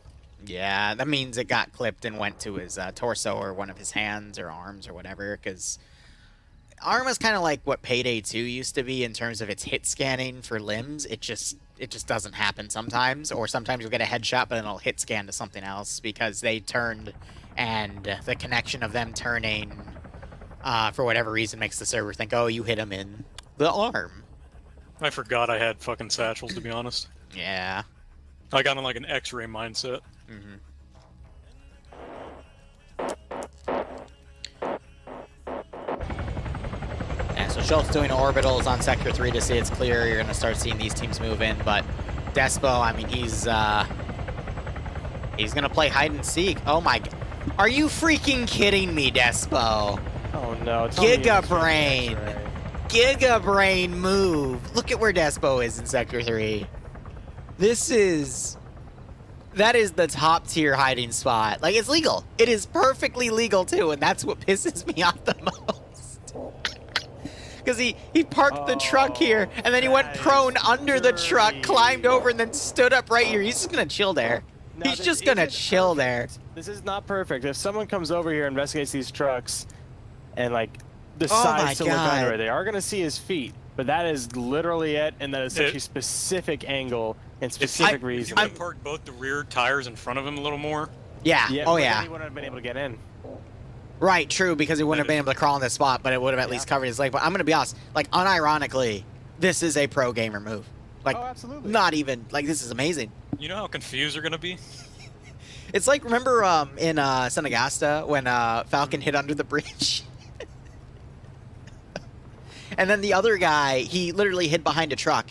Yeah, that means it got clipped and went to his torso or one of his hands or arms or whatever, because Arma's kind of like what Payday 2 used to be in terms of its hit scanning for limbs. It just doesn't happen sometimes, or sometimes you'll get a headshot, but then it'll hit scan to something else because they turned, and the connection of them turning, for whatever reason, makes the server think, oh, you hit him in the arm. I forgot I had fucking satchels, to be honest. Yeah. I got in like an X-ray mindset. Mm-hmm. So Schultz doing orbitals on Sector 3 to see it's clear. You're going to start seeing these teams move in, but Despo, I mean, he's going to play hide and seek. Oh my, are you freaking kidding me, Despo? Oh no, it's Giga Brain. Giga Brain move. Look at where Despo is in Sector 3. That is the top tier hiding spot. Like, it's legal. It is perfectly legal too, and that's what pisses me off the most. Because he parked the truck here, and then he went prone under the truck, climbed over, and then stood up right here. He's just gonna chill there. He's just gonna chill there. This is not perfect. If someone comes over here and investigates these trucks, and like decides to look under it, they are gonna see his feet. But that is literally it, and that is such a specific angle and specific reason. If you parked both the rear tires in front of him a little more. Yeah. Oh yeah. He wouldn't have been able to get in. Right, true, because he wouldn't have been able to crawl in this spot, but it would have at least covered his leg. But I'm going to be honest, like, unironically, this is a pro gamer move. Like, absolutely. Not even, like, this is amazing. You know how confused they're going to be? It's like, remember in Senegasta when Falcon hit under the bridge? And then the other guy, he literally hid behind a truck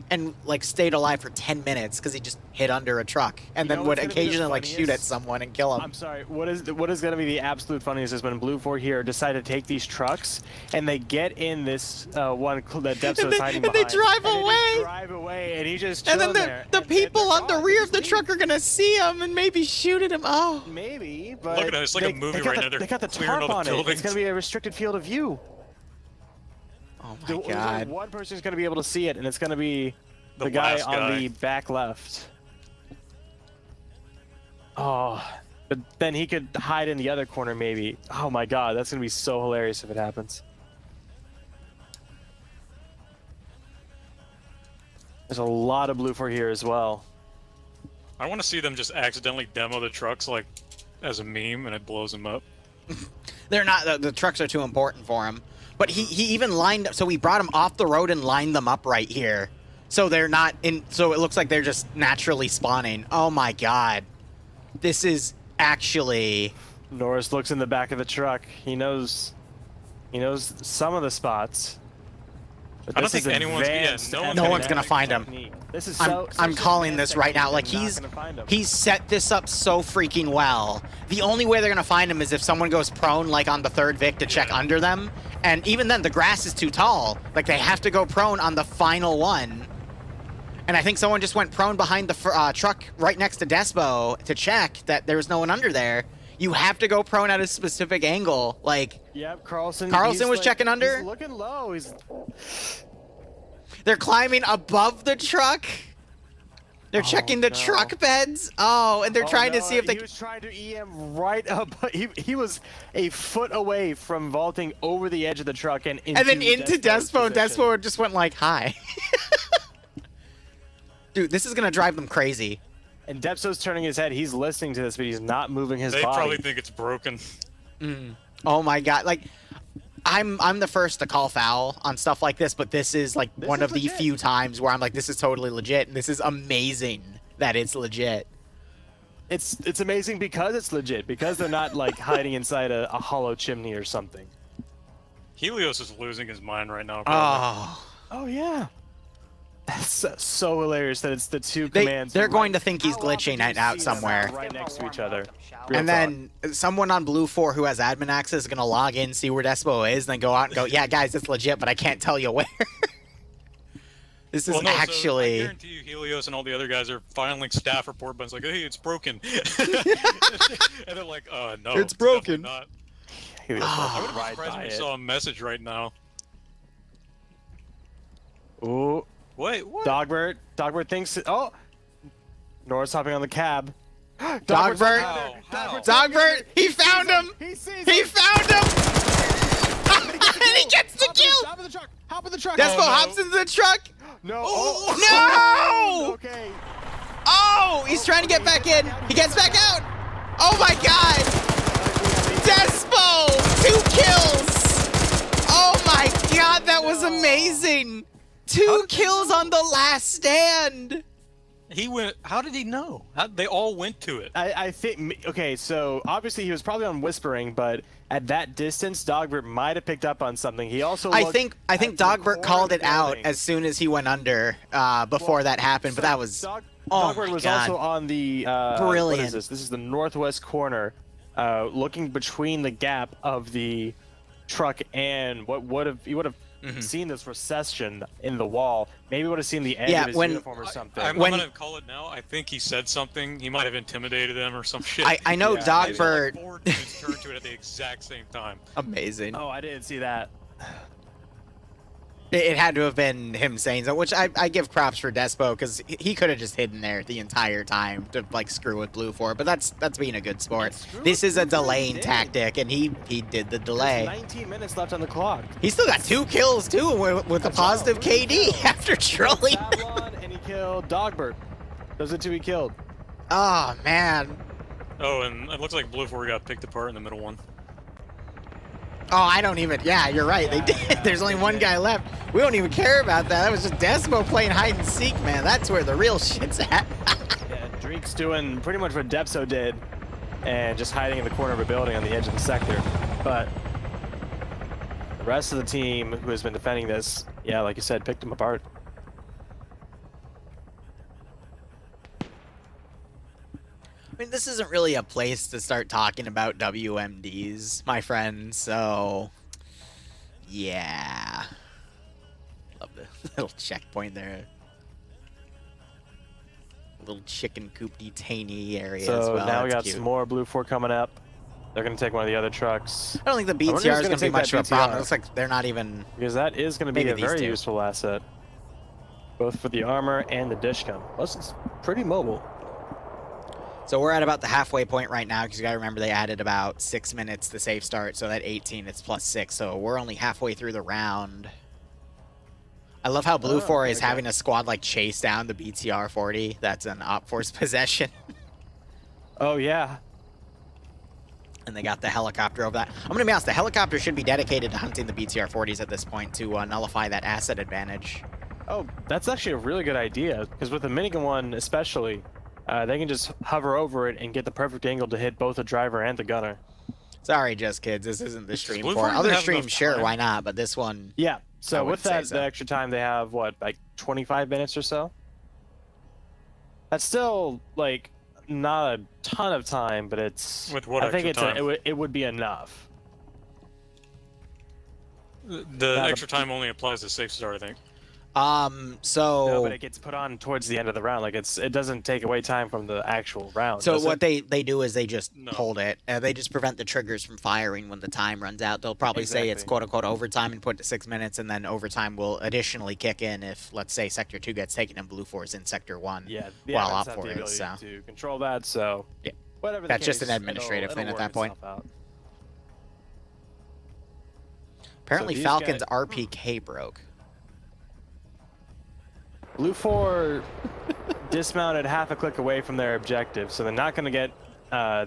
and, like, stayed alive for 10 minutes because he just hid under a truck and then would occasionally, like, shoot at someone and kill him. I'm sorry, what is going to be the absolute funniest is when Blue 4 here decide to take these trucks and they get in this one that Depso is hiding behind. And they drive away! They drive away, and he just chilling there. And then the people on the rear of the truck are going to see him and maybe shoot at him. Oh. Maybe, but... Look at it, it's like a movie right now. They got the tarp on it. It's going to be a restricted field of view. Oh my God. One person's going to be able to see it, and it's going to be the guy on the back left. Oh, but then he could hide in the other corner maybe. Oh my God, that's going to be so hilarious if it happens. There's a lot of Blue 4 here as well. I want to see them just accidentally demo the trucks like as a meme and it blows them up. They're not, the trucks are too important for him. But he even lined up, so we brought him off the road and lined them up right here. So they're not in, so it looks like they're just naturally spawning. Oh my God. This is actually... Norris looks in the back of the truck. He knows some of the spots. I don't think anyone's no one's gonna find him. This is I'm calling this right now. Like he's set this up so freaking well. The only way they're gonna find him is if someone goes prone, like on the third Vic, to check under them. And even then, the grass is too tall. Like they have to go prone on the final one. And I think someone just went prone behind the truck right next to Despo to check that there was no one under there. You have to go prone at a specific angle. Like, yep, Carlson was checking under. He's looking low. They're climbing above the truck. They're checking the truck beds. Oh, and they're trying to see if they... He was trying to EM right up. He was a foot away from vaulting over the edge of the truck and into Despo. And Despo just went like, hi. Dude, this is going to drive them crazy. And Depso's turning his head. He's listening to this, but he's not moving his body. They probably think it's broken. Oh my God. Like, I'm the first to call foul on stuff like this, but this is like one of the few times where I'm like, this is totally legit, and this is amazing that it's legit. It's amazing because it's legit, because they're not like hiding inside a hollow chimney or something. Helios is losing his mind right now. Probably. Oh yeah. That's so hilarious that it's the two commands. They're going to think he's glitching it out somewhere. Right next to each other. And then someone on Blue 4 who has admin access is going to log in, see where Despo is, and then go out and go, yeah, guys, it's legit, but I can't tell you where. This is actually... So I guarantee you Helios and all the other guys are filing staff report buttons like, hey, it's broken. And they're like, no. It's broken. Not. I would be surprised if we saw a message right now. Ooh. Wait, what? Dogbert thinks... Oh! Nora's hopping on the cab. Dogbert! Dogbert! He found him! He found him! And he gets the kill! Hop in the truck! Hop in the truck! Despo hops into the truck! No! No! Okay. Oh! He's trying to get back in! He gets back out! Oh my god! Despo! 2 kills! Oh my god, that was amazing! 2 kills on the last stand! He went. How did he know? They all went to it. I think. Okay, so obviously he was probably on whispering, but at that distance, Dogbert might have picked up on something. He also. I think Dogbert called it out as soon as he went under before that happened, but that was. Dogbert was also on the. Brilliant. What is this? This is the northwest corner, looking between the gap of the truck and what he would have. Seen this recession in the wall. Maybe would have seen the edge of his uniform or something. I'm going to call it now. I think he said something. He might have intimidated them or some shit. I know Dogbert... Four dudes turned to it at the exact same time. Amazing. Oh, I didn't see that. It had to have been him saying so, which I give props for Despo, because he could have just hidden there the entire time to, like, screw with Blue 4, but that's being a good sport. This is a delaying tactic, and he did the delay. There's 19 minutes left on the clock. He still got 2 kills, too, with a positive KD after trolling. And he killed Dogbert. Those are 2 he killed. Oh, man. Oh, and it looks like Blue 4 got picked apart in the middle one. Oh, I don't even... Yeah, you're right. They did. There's only one guy left. We don't even care about that. That was just Despo playing hide and seek, man. That's where the real shit's at. Yeah, Dreek's doing pretty much what Depso did and just hiding in the corner of a building on the edge of the sector. But the rest of the team who has been defending this, yeah, like you said, picked him apart. I mean, this isn't really a place to start talking about WMDs, my friends, so... Yeah. Love the little checkpoint there. Little chicken coop detainee area as well. So now we got cute. some more Blue 4 coming up. They're going to take one of the other trucks. I don't think the BTR is going to be much of a problem. It looks like they're not even... Because that is going to be a very useful asset. Both for the armor and the dish gun. Plus, it's pretty mobile. So we're at about the halfway point right now, because you got to remember they added about 6 minutes to safe start, so that 18, it's +6, so we're only halfway through the round. I love how Blue 4 is having a squad like chase down the BTR 40. That's an op force possession. Oh, yeah. And they got the helicopter over that. I'm going to be honest, the helicopter should be dedicated to hunting the BTR 40s at this point to nullify that asset advantage. Oh, that's actually a really good idea, because with the minigun one especially, they can just hover over it and get the perfect angle to hit both the driver and the gunner. Sorry, Just Kids, this isn't the stream for it. Other streams, sure, why not? But this one... Yeah, so with that, the extra time they have, what, like 25 minutes or so? That's still, like, not a ton of time, but it's... With what extra time? It would be enough. The extra time only applies to safe start, I think. So... No, but it gets put on towards the end of the round. Like, it doesn't take away time from the actual round. So what they do is they just hold it. They just prevent the triggers from firing when the time runs out. They'll probably say it's quote-unquote overtime and put it to 6 minutes, and then overtime will additionally kick in if, let's say, Sector 2 gets taken and Blue 4 is in Sector 1 while Op 4 is. So. To control that, so... Yeah. Whatever That's just an administrative thing at that point. Apparently Falcon's RPK broke. Blue 4 dismounted half a click away from their objective, so they're not going to get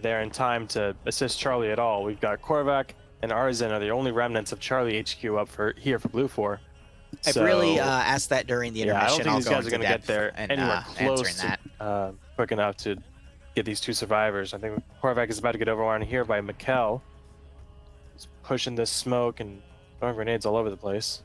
there in time to assist Charlie at all. We've got Korvac and Arzin are the only remnants of Charlie HQ up here for Blue 4. I really asked that during the intermission. Yeah, I don't think these guys are going to get there and, anywhere close to quick enough to get these 2 survivors. I think Korvac is about to get overrun here by Mikkel. He's pushing this smoke and throwing grenades all over the place.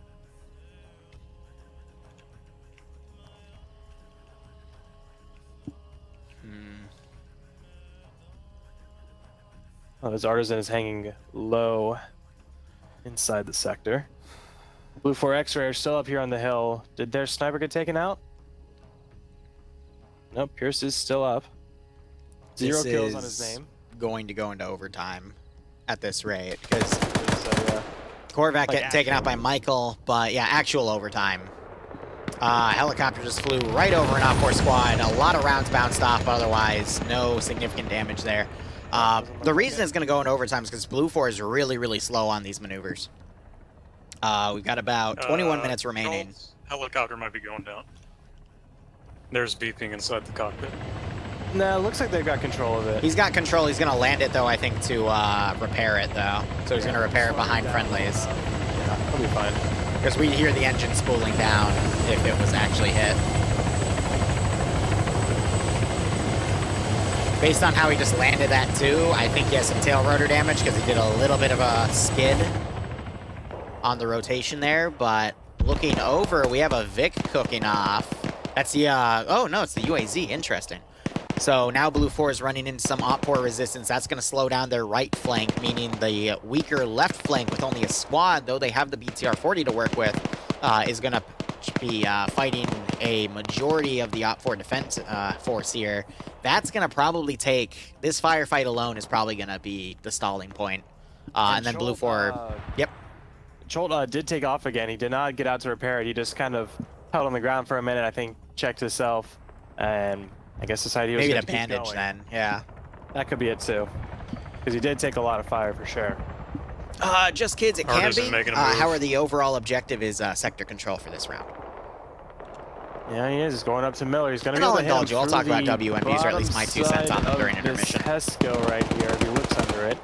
Oh, his artisan is hanging low inside the sector. Blue 4 X-Ray are still up here on the hill. Did their sniper get taken out? Nope, Pierce is still up. 0 kills on his name. Going to go into overtime at this rate because Corvac getting taken out by Michael, but yeah, actual overtime. Helicopter just flew right over an op 4 squad. A lot of rounds bounced off, but otherwise no significant damage there. The reason it's going to go in overtime is because Blue 4 is really, really slow on these maneuvers. We've got about 21 minutes remaining. Helicopter might be going down. There's beeping inside the cockpit. No, looks like they've got control of it. He's got control. He's going to land it, though, I think, to repair it, though. So he's going to repair it behind friendlies. Yeah, he'll be fine. Because we hear the engine spooling down if it was actually hit. Based on how he just landed that, too, I think he has some tail rotor damage because he did a little bit of a skid on the rotation there. But looking over, we have a Vic cooking off. That's the, oh, no, it's the UAZ. Interesting. So now Blue 4 is running into some Op 4 resistance. That's going to slow down their right flank, meaning the weaker left flank with only a squad, though they have the BTR-40 to work with, is going to be fighting a majority of the Op 4 defense force here. That's going to probably take... This firefight alone is probably going to be the stalling point. And then Blue 4... Yep. Jolt did take off again. He did not get out to repair it. He just kind of held on the ground for a minute, I think, checked himself, and... I guess decided he was maybe the bandage then, yeah. That could be it too, because he did take a lot of fire for sure. Just kids, it can be. How are the overall objective is sector control for this round? Yeah, he is. He's going up to Miller. He's going to I'll indulge you. I'll talk about WMVs, or at least my 2 cents on them during intermission. Tesco right here. If he looks under it,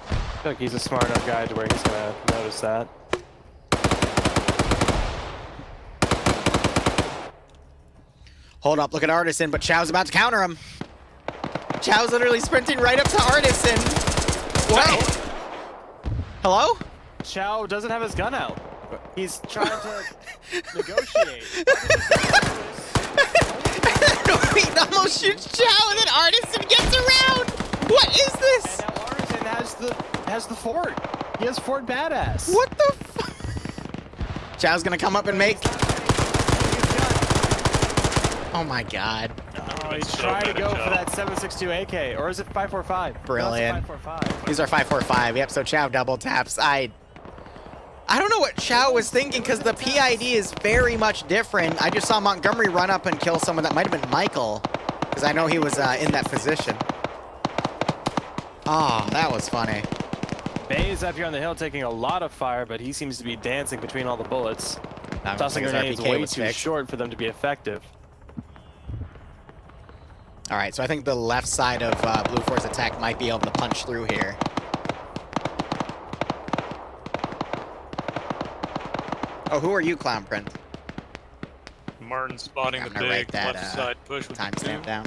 I feel like he's a smart enough guy to where he's going to notice that. Hold up, look at Artisan, but Chow's about to counter him. Chow's literally sprinting right up to Artisan. What? Hello? Chow doesn't have his gun out. He's trying to negotiate. He almost shoots Chow, and then Artisan gets around. What is this? And now Artisan has the fort. He has Fort Badass. What the f... Chow's gonna come up and make... Oh my god. Oh, he's trying to go for that 7.62 AK, or is it 5.45? Brilliant. No, 5.45. These are 5.45. Yep, so Chow double taps. I don't know what Chow was thinking, because the PID is very much different. I just saw Montgomery run up and kill someone. That might have been Michael, because I know he was in that position. Oh, that was funny. Bay is up here on the hill taking a lot of fire, but he seems to be dancing between all the bullets. Tossing grenades way too short for them to be effective. All right, so I think the left side of Blue 4's attack might be able to punch through here. Oh, who are you, Clown Prince? Martin spotting the big left side push with timestamp down.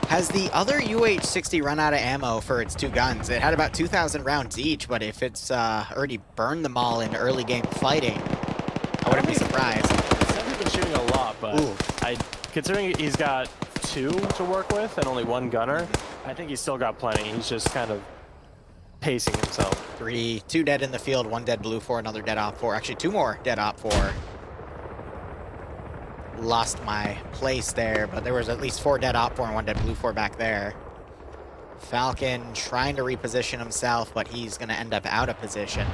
Has the other UH-60 run out of ammo for its 2 guns? It had about 2,000 rounds each, but if it's already burned them all in early game fighting, I wouldn't be surprised. He's definitely been shooting a lot, but considering he's got 2 to work with and only 1 gunner, I think he's still got plenty. He's just kind of pacing himself. 2 dead in the field, 1 dead Blue 4, another dead Op 4. Actually, 2 more dead Op 4. Lost my place there, but there was at least 4 dead Op 4 and 1 dead Blue 4 back there. Falcon trying to reposition himself, but he's gonna end up out of position.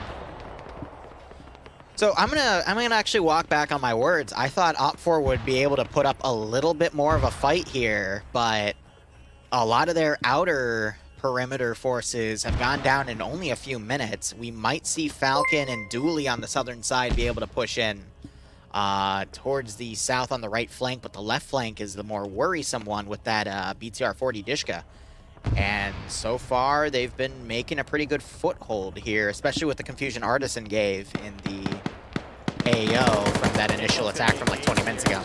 So I'm gonna actually walk back on my words. I thought Op 4 would be able to put up a little bit more of a fight here, but a lot of their outer perimeter forces have gone down in only a few minutes. We might see Falcon and Dooley on the southern side be able to push in towards the south on the right flank, but the left flank is the more worrisome one with that BTR-40 Dishka. And so far, they've been making a pretty good foothold here, especially with the confusion Artisan gave in the AO from that initial attack from like 20 minutes ago.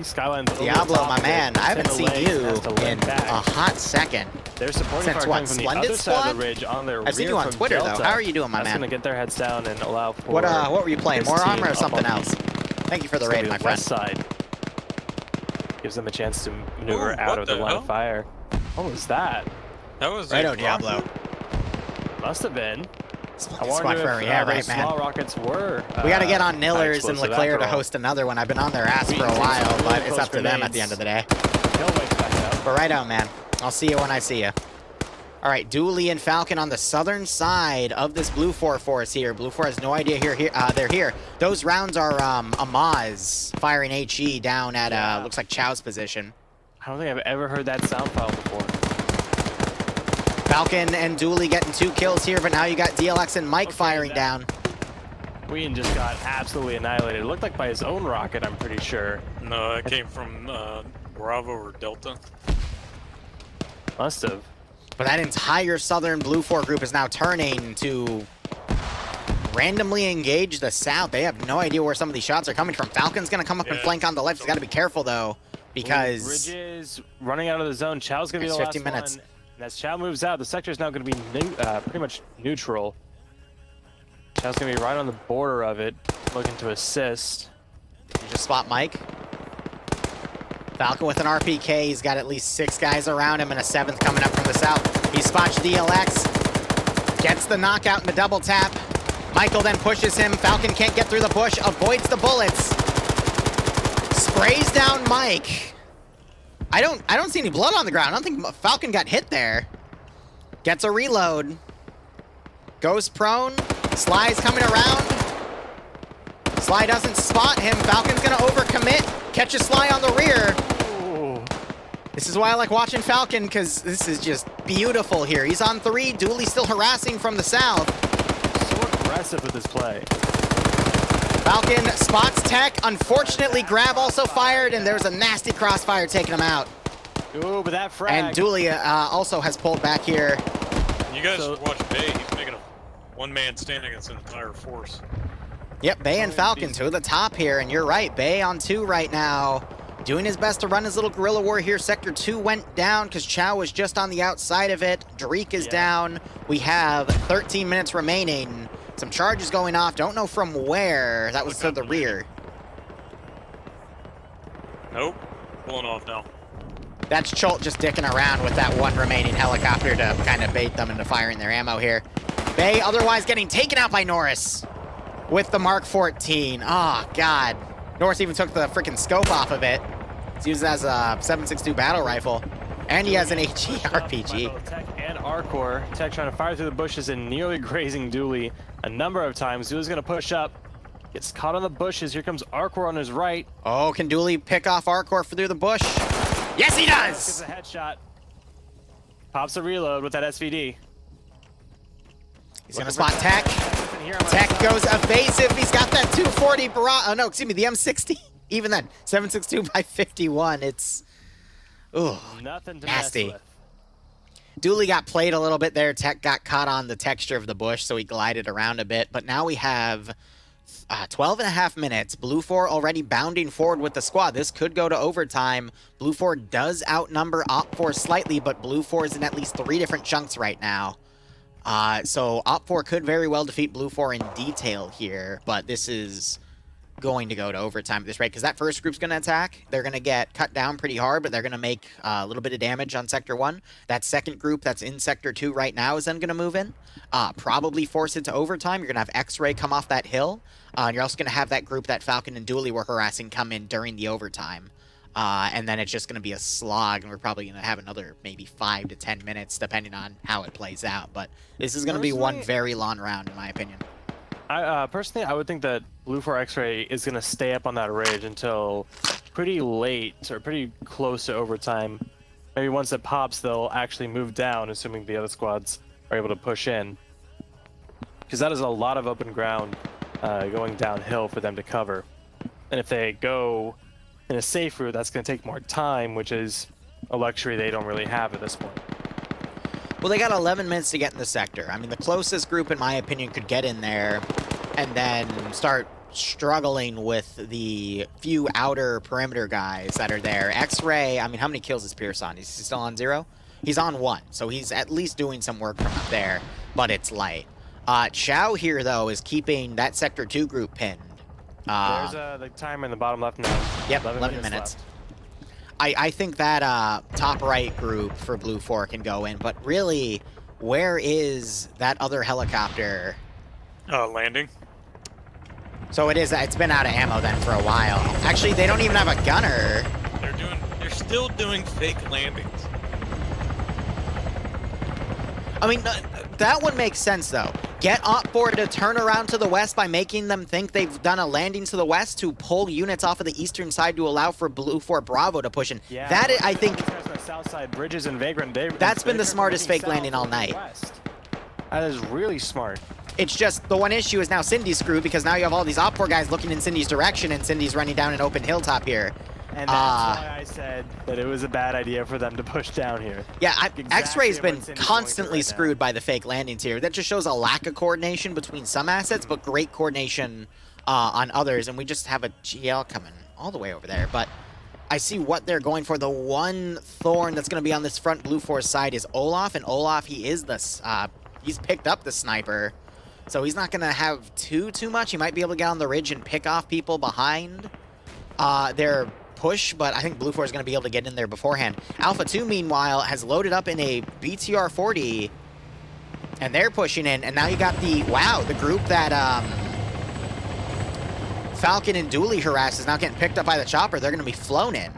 Skyline's Diablo, my man, I haven't seen you in a hot second. They're supporting fire coming from the other side of the ridge on their rear. I've seen you on Twitter, Delta. though. How are you doing, my man? That's going to get their heads down and allow for... What were you playing? More Arma or something else? Thank you for the raid, my friend. West side. Gives them a chance to maneuver out of the line of fire. What was that? That was right on Diablo. Must have been. I wonder if those small rockets were. We got to get on Nillers and Leclerc to host another one. I've been on their ass for a while, but it's up to them at the end of the day. But right on, man. I'll see you when I see you. All right, Dooley and Falcon on the southern side of this Blue 4 force here. Blue 4 has no idea they're here. Those rounds are Amaz firing HE down at, looks like Chow's position. I don't think I've ever heard that sound file before. Falcon and Dooley getting 2 kills here, but now you got DLX and Mike firing down. Queen just got absolutely annihilated. It looked like by his own rocket, I'm pretty sure. No, it came from Bravo or Delta. Must have. But that entire southern Blue 4 group is now turning to randomly engage the south. They have no idea where some of these shots are coming from. Falcon's going to come up and flank on the left. He's got to be careful, though, because... Bridges running out of the zone. Chow's going to be the last 15 minutes. one. And as Chow moves out, the sector is now going to be pretty much neutral. Chow's going to be right on the border of it, looking to assist. You just spot Mike. Falcon with an RPK. He's got at least 6 guys around him and a 7th coming up from the south. He spots DLX. Gets the knockout and the double tap. Michael then pushes him. Falcon can't get through the bush. Avoids the bullets. Sprays down Mike. I don't see any blood on the ground. I don't think Falcon got hit there. Gets a reload. Goes prone. Sly's coming around. Sly doesn't spot him. Falcon's gonna overcommit. Catches Sly on the rear. Ooh. This is why I like watching Falcon, because this is just beautiful here. He's on 3. Dooley still harassing from the south. So aggressive with this play. Falcon spots Tech. Unfortunately, Grab also fired, and there's a nasty crossfire taking him out. Ooh, but that frag. And Dooley also has pulled back here. You guys should watch Bay. He's making a one-man stand against an entire force. Yep, Bay and Falcon to the top here, and you're right. Bay on 2 right now. Doing his best to run his little guerrilla war here. Sector 2 went down because Chow was just on the outside of it. Drake is down. We have 13 minutes remaining. Some charges going off. Don't know from where. That was to the rear. Nope. Pulling off now. That's Cholt just dicking around with that 1 remaining helicopter to kind of bait them into firing their ammo here. Bay otherwise getting taken out by Norris with the Mark 14. Oh, God. Norris even took the freaking scope off of it. It's used as a 7.62 battle rifle. And he has an HE RPG. Tech and Arcor. Tech trying to fire through the bushes and nearly grazing Dooley a number of times. Dooley's going to push up. Gets caught on the bushes. Here comes Arcor on his right. Oh, can Dooley pick off Arcor through the bush? Yes, he does! Gets a headshot. Pops a reload with that SVD. He's going to spot Tech. Tech goes evasive. He's got that 240 barrage. Oh, no, excuse me, the M60. Even then, 7.62 by 51. It's... Ooh, nothing to nasty. Mess with. Dooley got played a little bit there. Tech got caught on the texture of the bush, so he glided around a bit. But now we have 12 and a half minutes. Blue 4 already bounding forward with the squad. This could go to overtime. Blue 4 does outnumber Op 4 slightly, but Blue 4 is in at least 3 different chunks right now. So Op 4 could very well defeat Blue 4 in detail here, but this is going to go to overtime at this rate, because that first group's going to attack. They're going to get cut down pretty hard, but they're going to make a little bit of damage on Sector 1. That second group that's in Sector 2 right now is then going to move in, probably force it to overtime. You're going to have X-Ray come off that hill, and you're also going to have that group that Falcon and Dooley were harassing come in during the overtime. And then it's just going to be a slog, and we're probably going to have another maybe 5 to 10 minutes, depending on how it plays out. But this is going to be one very long round, in my opinion. Personally, I would think that Blue 4 X-Ray is going to stay up on that ridge until pretty late, or pretty close to overtime. Maybe once it pops, they'll actually move down, assuming the other squads are able to push in. Because that is a lot of open ground going downhill for them to cover. And if they go in a safe route, that's going to take more time, which is a luxury they don't really have at this point. Well, they got 11 minutes to get in the sector. I mean, the closest group, in my opinion, could get in there and then start struggling with the few outer perimeter guys that are there. X-Ray, I mean, how many kills is Pierce on? Is he still on 0? He's on 1, so he's at least doing some work from up there, but it's light. Chow here, though, is keeping that Sector 2 group pinned. There's the timer in the bottom left now. Yep, 11 minutes. I think that top right group for Blue 4 can go in, but really, where is that other helicopter? Landing. So it's been out of ammo then for a while. Actually, they don't even have a gunner. They're still doing fake landings. I mean, that one makes sense, though. Get Op4 to turn around to the west by making them think they've done a landing to the west to pull units off of the eastern side to allow for Blue 4 Bravo to push in. Yeah, that is, I think, south side bridges and Vagrant. That's been the smartest fake landing all night. That is really smart. It's just the one issue is now Cindy's screwed because now you have all these Op4 guys looking in Cindy's direction and Cindy's running down an open hilltop here. And that's why I said that it was a bad idea for them to push down here. Yeah, X-Ray's been constantly screwed by the fake landings here. That just shows a lack of coordination between some assets, but great coordination on others. And we just have a GL coming all the way over there. But I see what they're going for. The one thorn that's going to be on this front Blue 4 side is Olaf. And Olaf, he is the he's picked up the sniper. So he's not going to have too much. He might be able to get on the ridge and pick off people behind their push, but I think Blue 4 is going to be able to get in there beforehand. Alpha 2, meanwhile, has loaded up in a BTR-40, and they're pushing in, and now you got the group that Falcon and Dooley harassed is now getting picked up by the chopper. They're going to be flown in.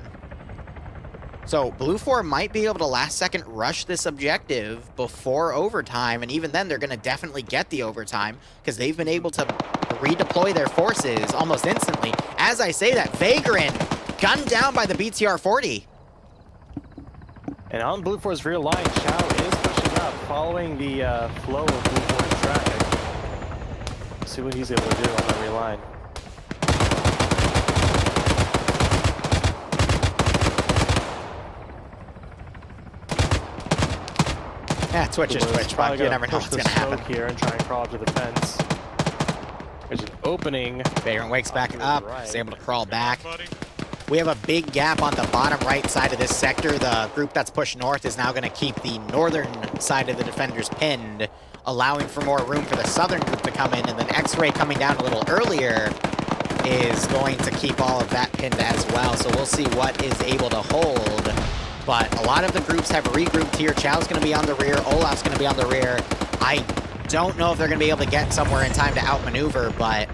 So Blue 4 might be able to last-second rush this objective before overtime, and even then they're going to definitely get the overtime because they've been able to redeploy their forces almost instantly. As I say that, Vagrant gunned down by the BTR-40. And on Blue 4's rear line, Chow is pushing up, following the flow of Blue 4's traffic. Let's see what he's able to do on the rear line. Yeah, Twitch is Twitch, but you never know what's going to happen here and try and crawl up to the fence. There's an opening. Vagrant wakes back up, is able to crawl back. We have a big gap on the bottom right side of this sector. The group that's pushed north is now going to keep the northern side of the defenders pinned, allowing for more room for the southern group to come in. And then X-Ray coming down a little earlier is going to keep all of that pinned as well. So we'll see what is able to hold. But a lot of the groups have regrouped here. Chow's going to be on the rear. Olaf's going to be on the rear. I don't know if they're going to be able to get somewhere in time to outmaneuver, but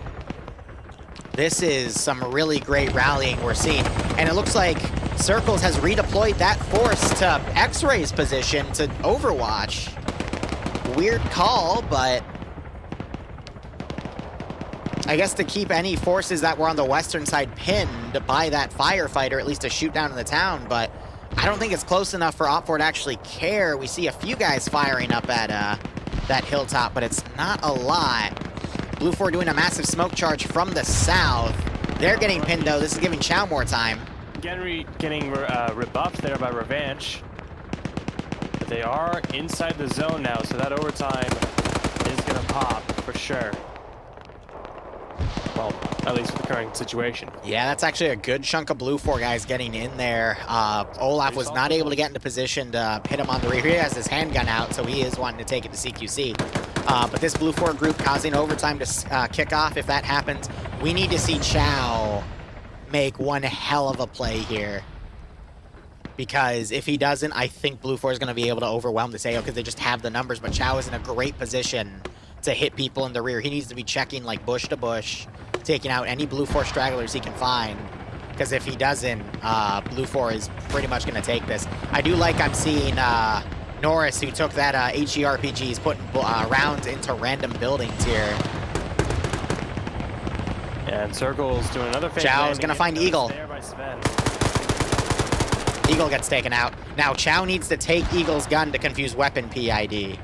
this is some really great rallying we're seeing. And it looks like Circles has redeployed that force to X-Ray's position to Overwatch. Weird call, but I guess to keep any forces that were on the western side pinned by that firefighter, at least to shoot down in the town, but I don't think it's close enough for Op4 to actually care. We see a few guys firing up at that hilltop, but it's not a lot. Blue 4 doing a massive smoke charge from the south. They're getting pinned, though. This is giving Chow more time. Getting rebuffed there by Revenge. But they are inside the zone now, so that overtime is going to pop for sure. Well, at least with the current situation. Yeah, that's actually a good chunk of Blue 4 guys getting in there. Olaf was not able to get into position to hit him on the rear. He has his handgun out, so he is wanting to take it to CQC. But this Blue 4 group causing overtime to kick off. If that happens, we need to see Chow make one hell of a play here. Because if he doesn't, I think Blue 4 is going to be able to overwhelm this AO because they just have the numbers. But Chow is in a great position to hit people in the rear. He needs to be checking like bush to bush, taking out any Blue 4 stragglers he can find. Because if he doesn't, Blue 4 is pretty much going to take this. I do like I'm seeing Norris, who took that HE RPG, is putting rounds into random buildings here. And Circle's doing another fake Chow is going to find Eagle. Eagle gets taken out. Now Chow needs to take Eagle's gun to confuse weapon PID.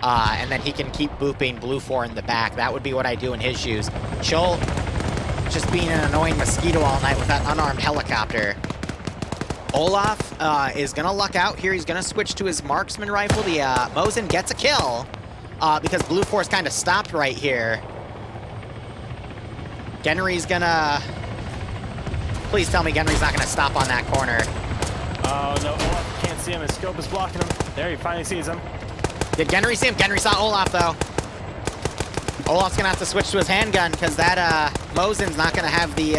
And then he can keep booping Blue 4 in the back. That would be what I do in his shoes. Chol just being an annoying mosquito all night with that unarmed helicopter. Olaf is going to luck out here. He's going to switch to his marksman rifle. The Mosin gets a kill because Blue 4's kind of stopped right here. Genry's going to... Please tell me Genry's not going to stop on that corner. Oh, no. Olaf can't see him. His scope is blocking him. There, he finally sees him. Did Genry see him? Genry saw Olaf, though. Olaf's gonna have to switch to his handgun because that Mosin's not gonna have the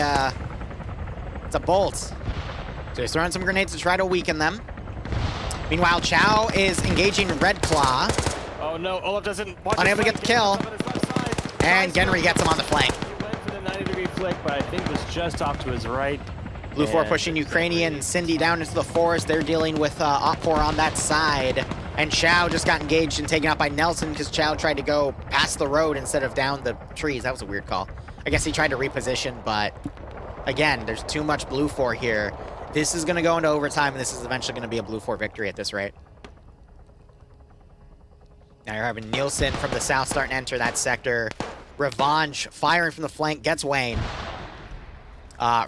it's a bolt. So he's throwing some grenades to try to weaken them. Meanwhile, Chow is engaging Red Claw. Oh no, Olaf doesn't watch. Unable to get the kill. And Genry gets him on the flank. He went for the 90-degree flick, but I think was just off to his right. Blue 4 pushing Ukrainian Cindy down into the forest. They're dealing with Op 4 on that side. And Chow just got engaged and taken out by Nelson because Chow tried to go past the road instead of down the trees. That was a weird call. I guess he tried to reposition, but again, there's too much Blue 4 here. This is going to go into overtime, and this is eventually going to be a Blue 4 victory at this rate. Now you're having Nielsen from the south starting to enter that sector. Revanche firing from the flank, gets Wayne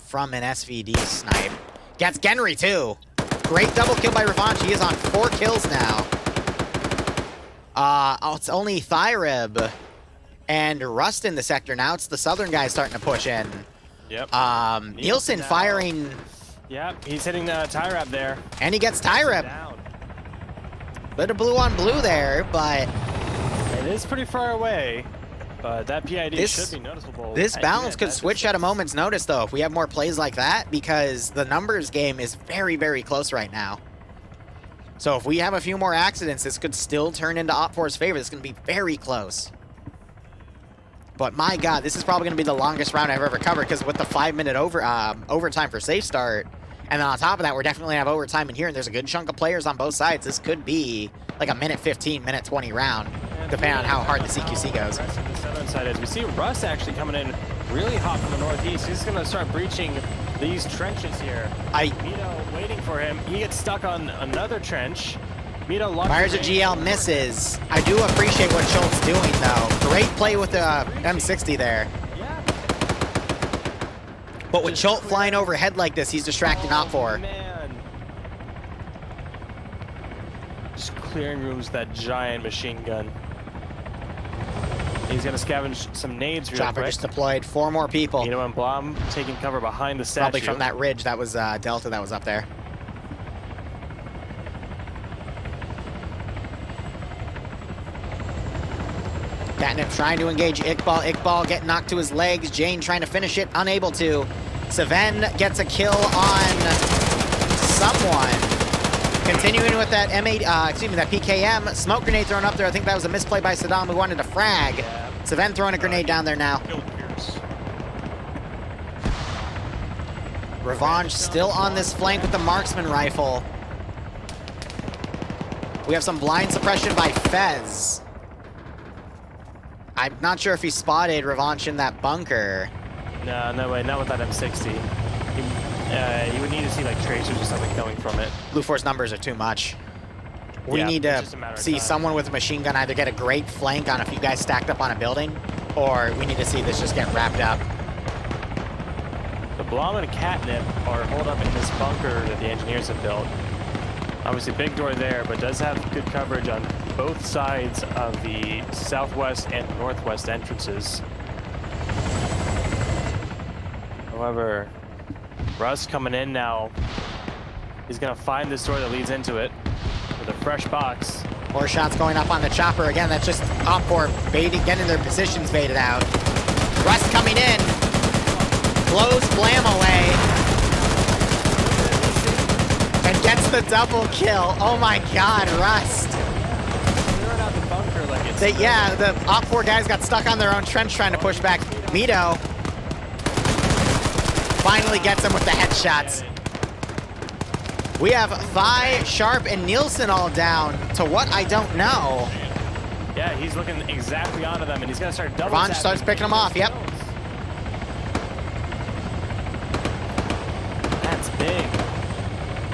from an SVD snipe. Gets Genry, too. Great double kill by Revanche. He is on 4 kills now. Oh, it's only Thyrib and Rust in the sector. Now it's the southern guys starting to push in. Yep. Nielsen firing. Yep, he's hitting the Tyrab there. And he gets Tyrib. Bit of blue on blue there, but it is pretty far away. But that PID should be noticeable. This balance could switch at a moment's notice, though, if we have more plays like that, because the numbers game is very, very close right now. So if we have a few more accidents, this could still turn into Op 4's favor. This is going to be very close. But my God, this is probably going to be the longest round I've ever covered, because with the 5-minute overtime for safe start, and then on top of that, we're definitely going to have overtime in here, and there's a good chunk of players on both sides. This could be like a minute 15, minute 20 round, depending on how hard the CQC goes. The southern side is we see Russ actually coming in really hot from the northeast. He's going to start breaching these trenches here. Mito waiting for him. He gets stuck on another trench. Mito fires a GL, misses. I do appreciate what Schultz doing, though. Great play with the M60 there. Yeah. But with Schultz flying overhead like this, he's distracting Op 4. Man. Just clearing rooms with that giant machine gun. He's going to scavenge some nades real Chopper quick. just deployed 4 more people. Mito and Blom taking cover behind the statue. Probably from that ridge that was Delta that was up there. Catnip trying to engage Iqbal. Iqbal getting knocked to his legs. Jane trying to finish it, unable to. Seven gets a kill on someone. Continuing with that that PKM. Smoke grenade thrown up there. I think that was a misplay by Saddam who wanted to frag. Yeah. Seven throwing a grenade down there now. Revanche still on this flank with the marksman rifle. We have some blind suppression by Fez. I'm not sure if he spotted Revanche in that bunker. No way, not with that M60. You would need to see like tracers or something coming from it. Blue Force numbers are too much. We need to see someone with a machine gun either get a great flank on a few guys stacked up on a building, or we need to see this just get wrapped up. The Blom and Catnip are holed up in this bunker that the engineers have built. Obviously big door there, but does have good coverage on both sides of the southwest and northwest entrances. However, Russ coming in now. He's gonna find this door that leads into it with a fresh box. More shots going up on the chopper. Again, that's just Op 4 baiting, getting their positions baited out. Russ coming in. Blows Blam away. And gets the double kill. Oh my God, Rust. Yeah, the Op 4 guys got stuck on their own trench trying to push back. Mito finally gets him with the headshots. We have Thigh, Sharp, and Nielsen all down to what I don't know. Yeah, he's looking exactly onto them, and he's going to start double Revanche starts picking them off, yep. That's big.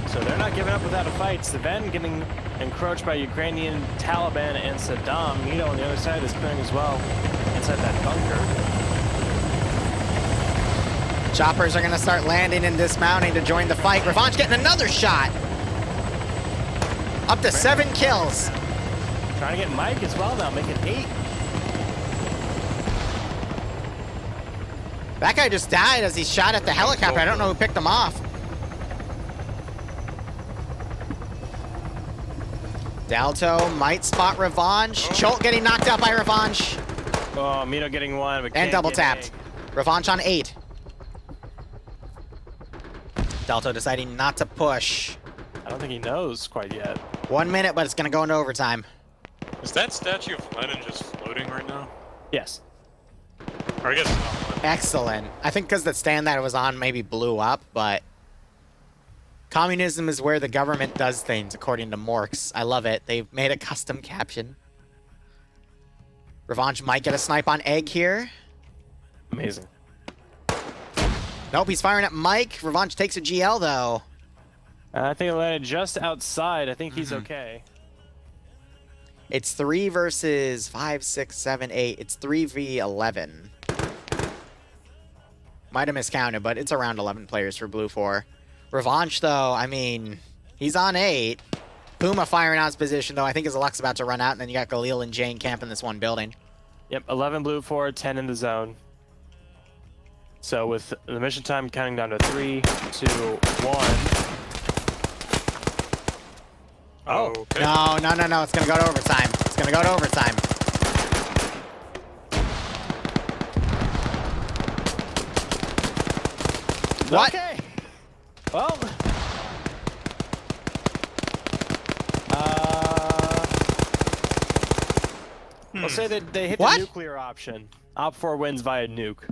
So they're not giving up without a fight. Saven getting encroached by Ukrainian Taliban and Saddam. Mito on the other side is clearing as well inside that bunker. Choppers are going to start landing and dismounting to join the fight. Revanche getting another shot. Up to 7 kills. Trying to get Mike as well now, making 8. That guy just died as he shot at the helicopter. I don't know who picked him off. Dalto might spot Revanche. Jolt getting knocked out by Revanche. Oh, Mito getting one, but and double tapped. Revanche on 8. Dalto deciding not to push. I don't think he knows quite yet. 1 minute, but it's going to go into overtime. Is that statue of Lenin just floating right now? Yes. Or I guess it's not. Excellent. I think because the stand that it was on maybe blew up, but communism is where the government does things, according to Morks. I love it. They've made a custom caption. Revanche might get a snipe on Egg here. Amazing. Nope, he's firing at Mike. Revanche takes a GL, though. I think it landed just outside. I think he's okay. It's 3 versus 5, 6, 7, 8. It's 3v11. Might have miscounted, but it's around 11 players for Blue 4. Revanche, though, I mean, he's on 8. Puma firing out his position, though. I think his luck's about to run out, and then you got Galil and Jane camping this one building. Yep, 11 Blue 4, 10 in the zone. So with the mission time counting down to 3, 2, 1. Oh, okay. No. It's going to go to overtime. It's going to go to overtime. What? Okay. Well. I'll say that they hit the nuclear option. Op 4 wins via nuke.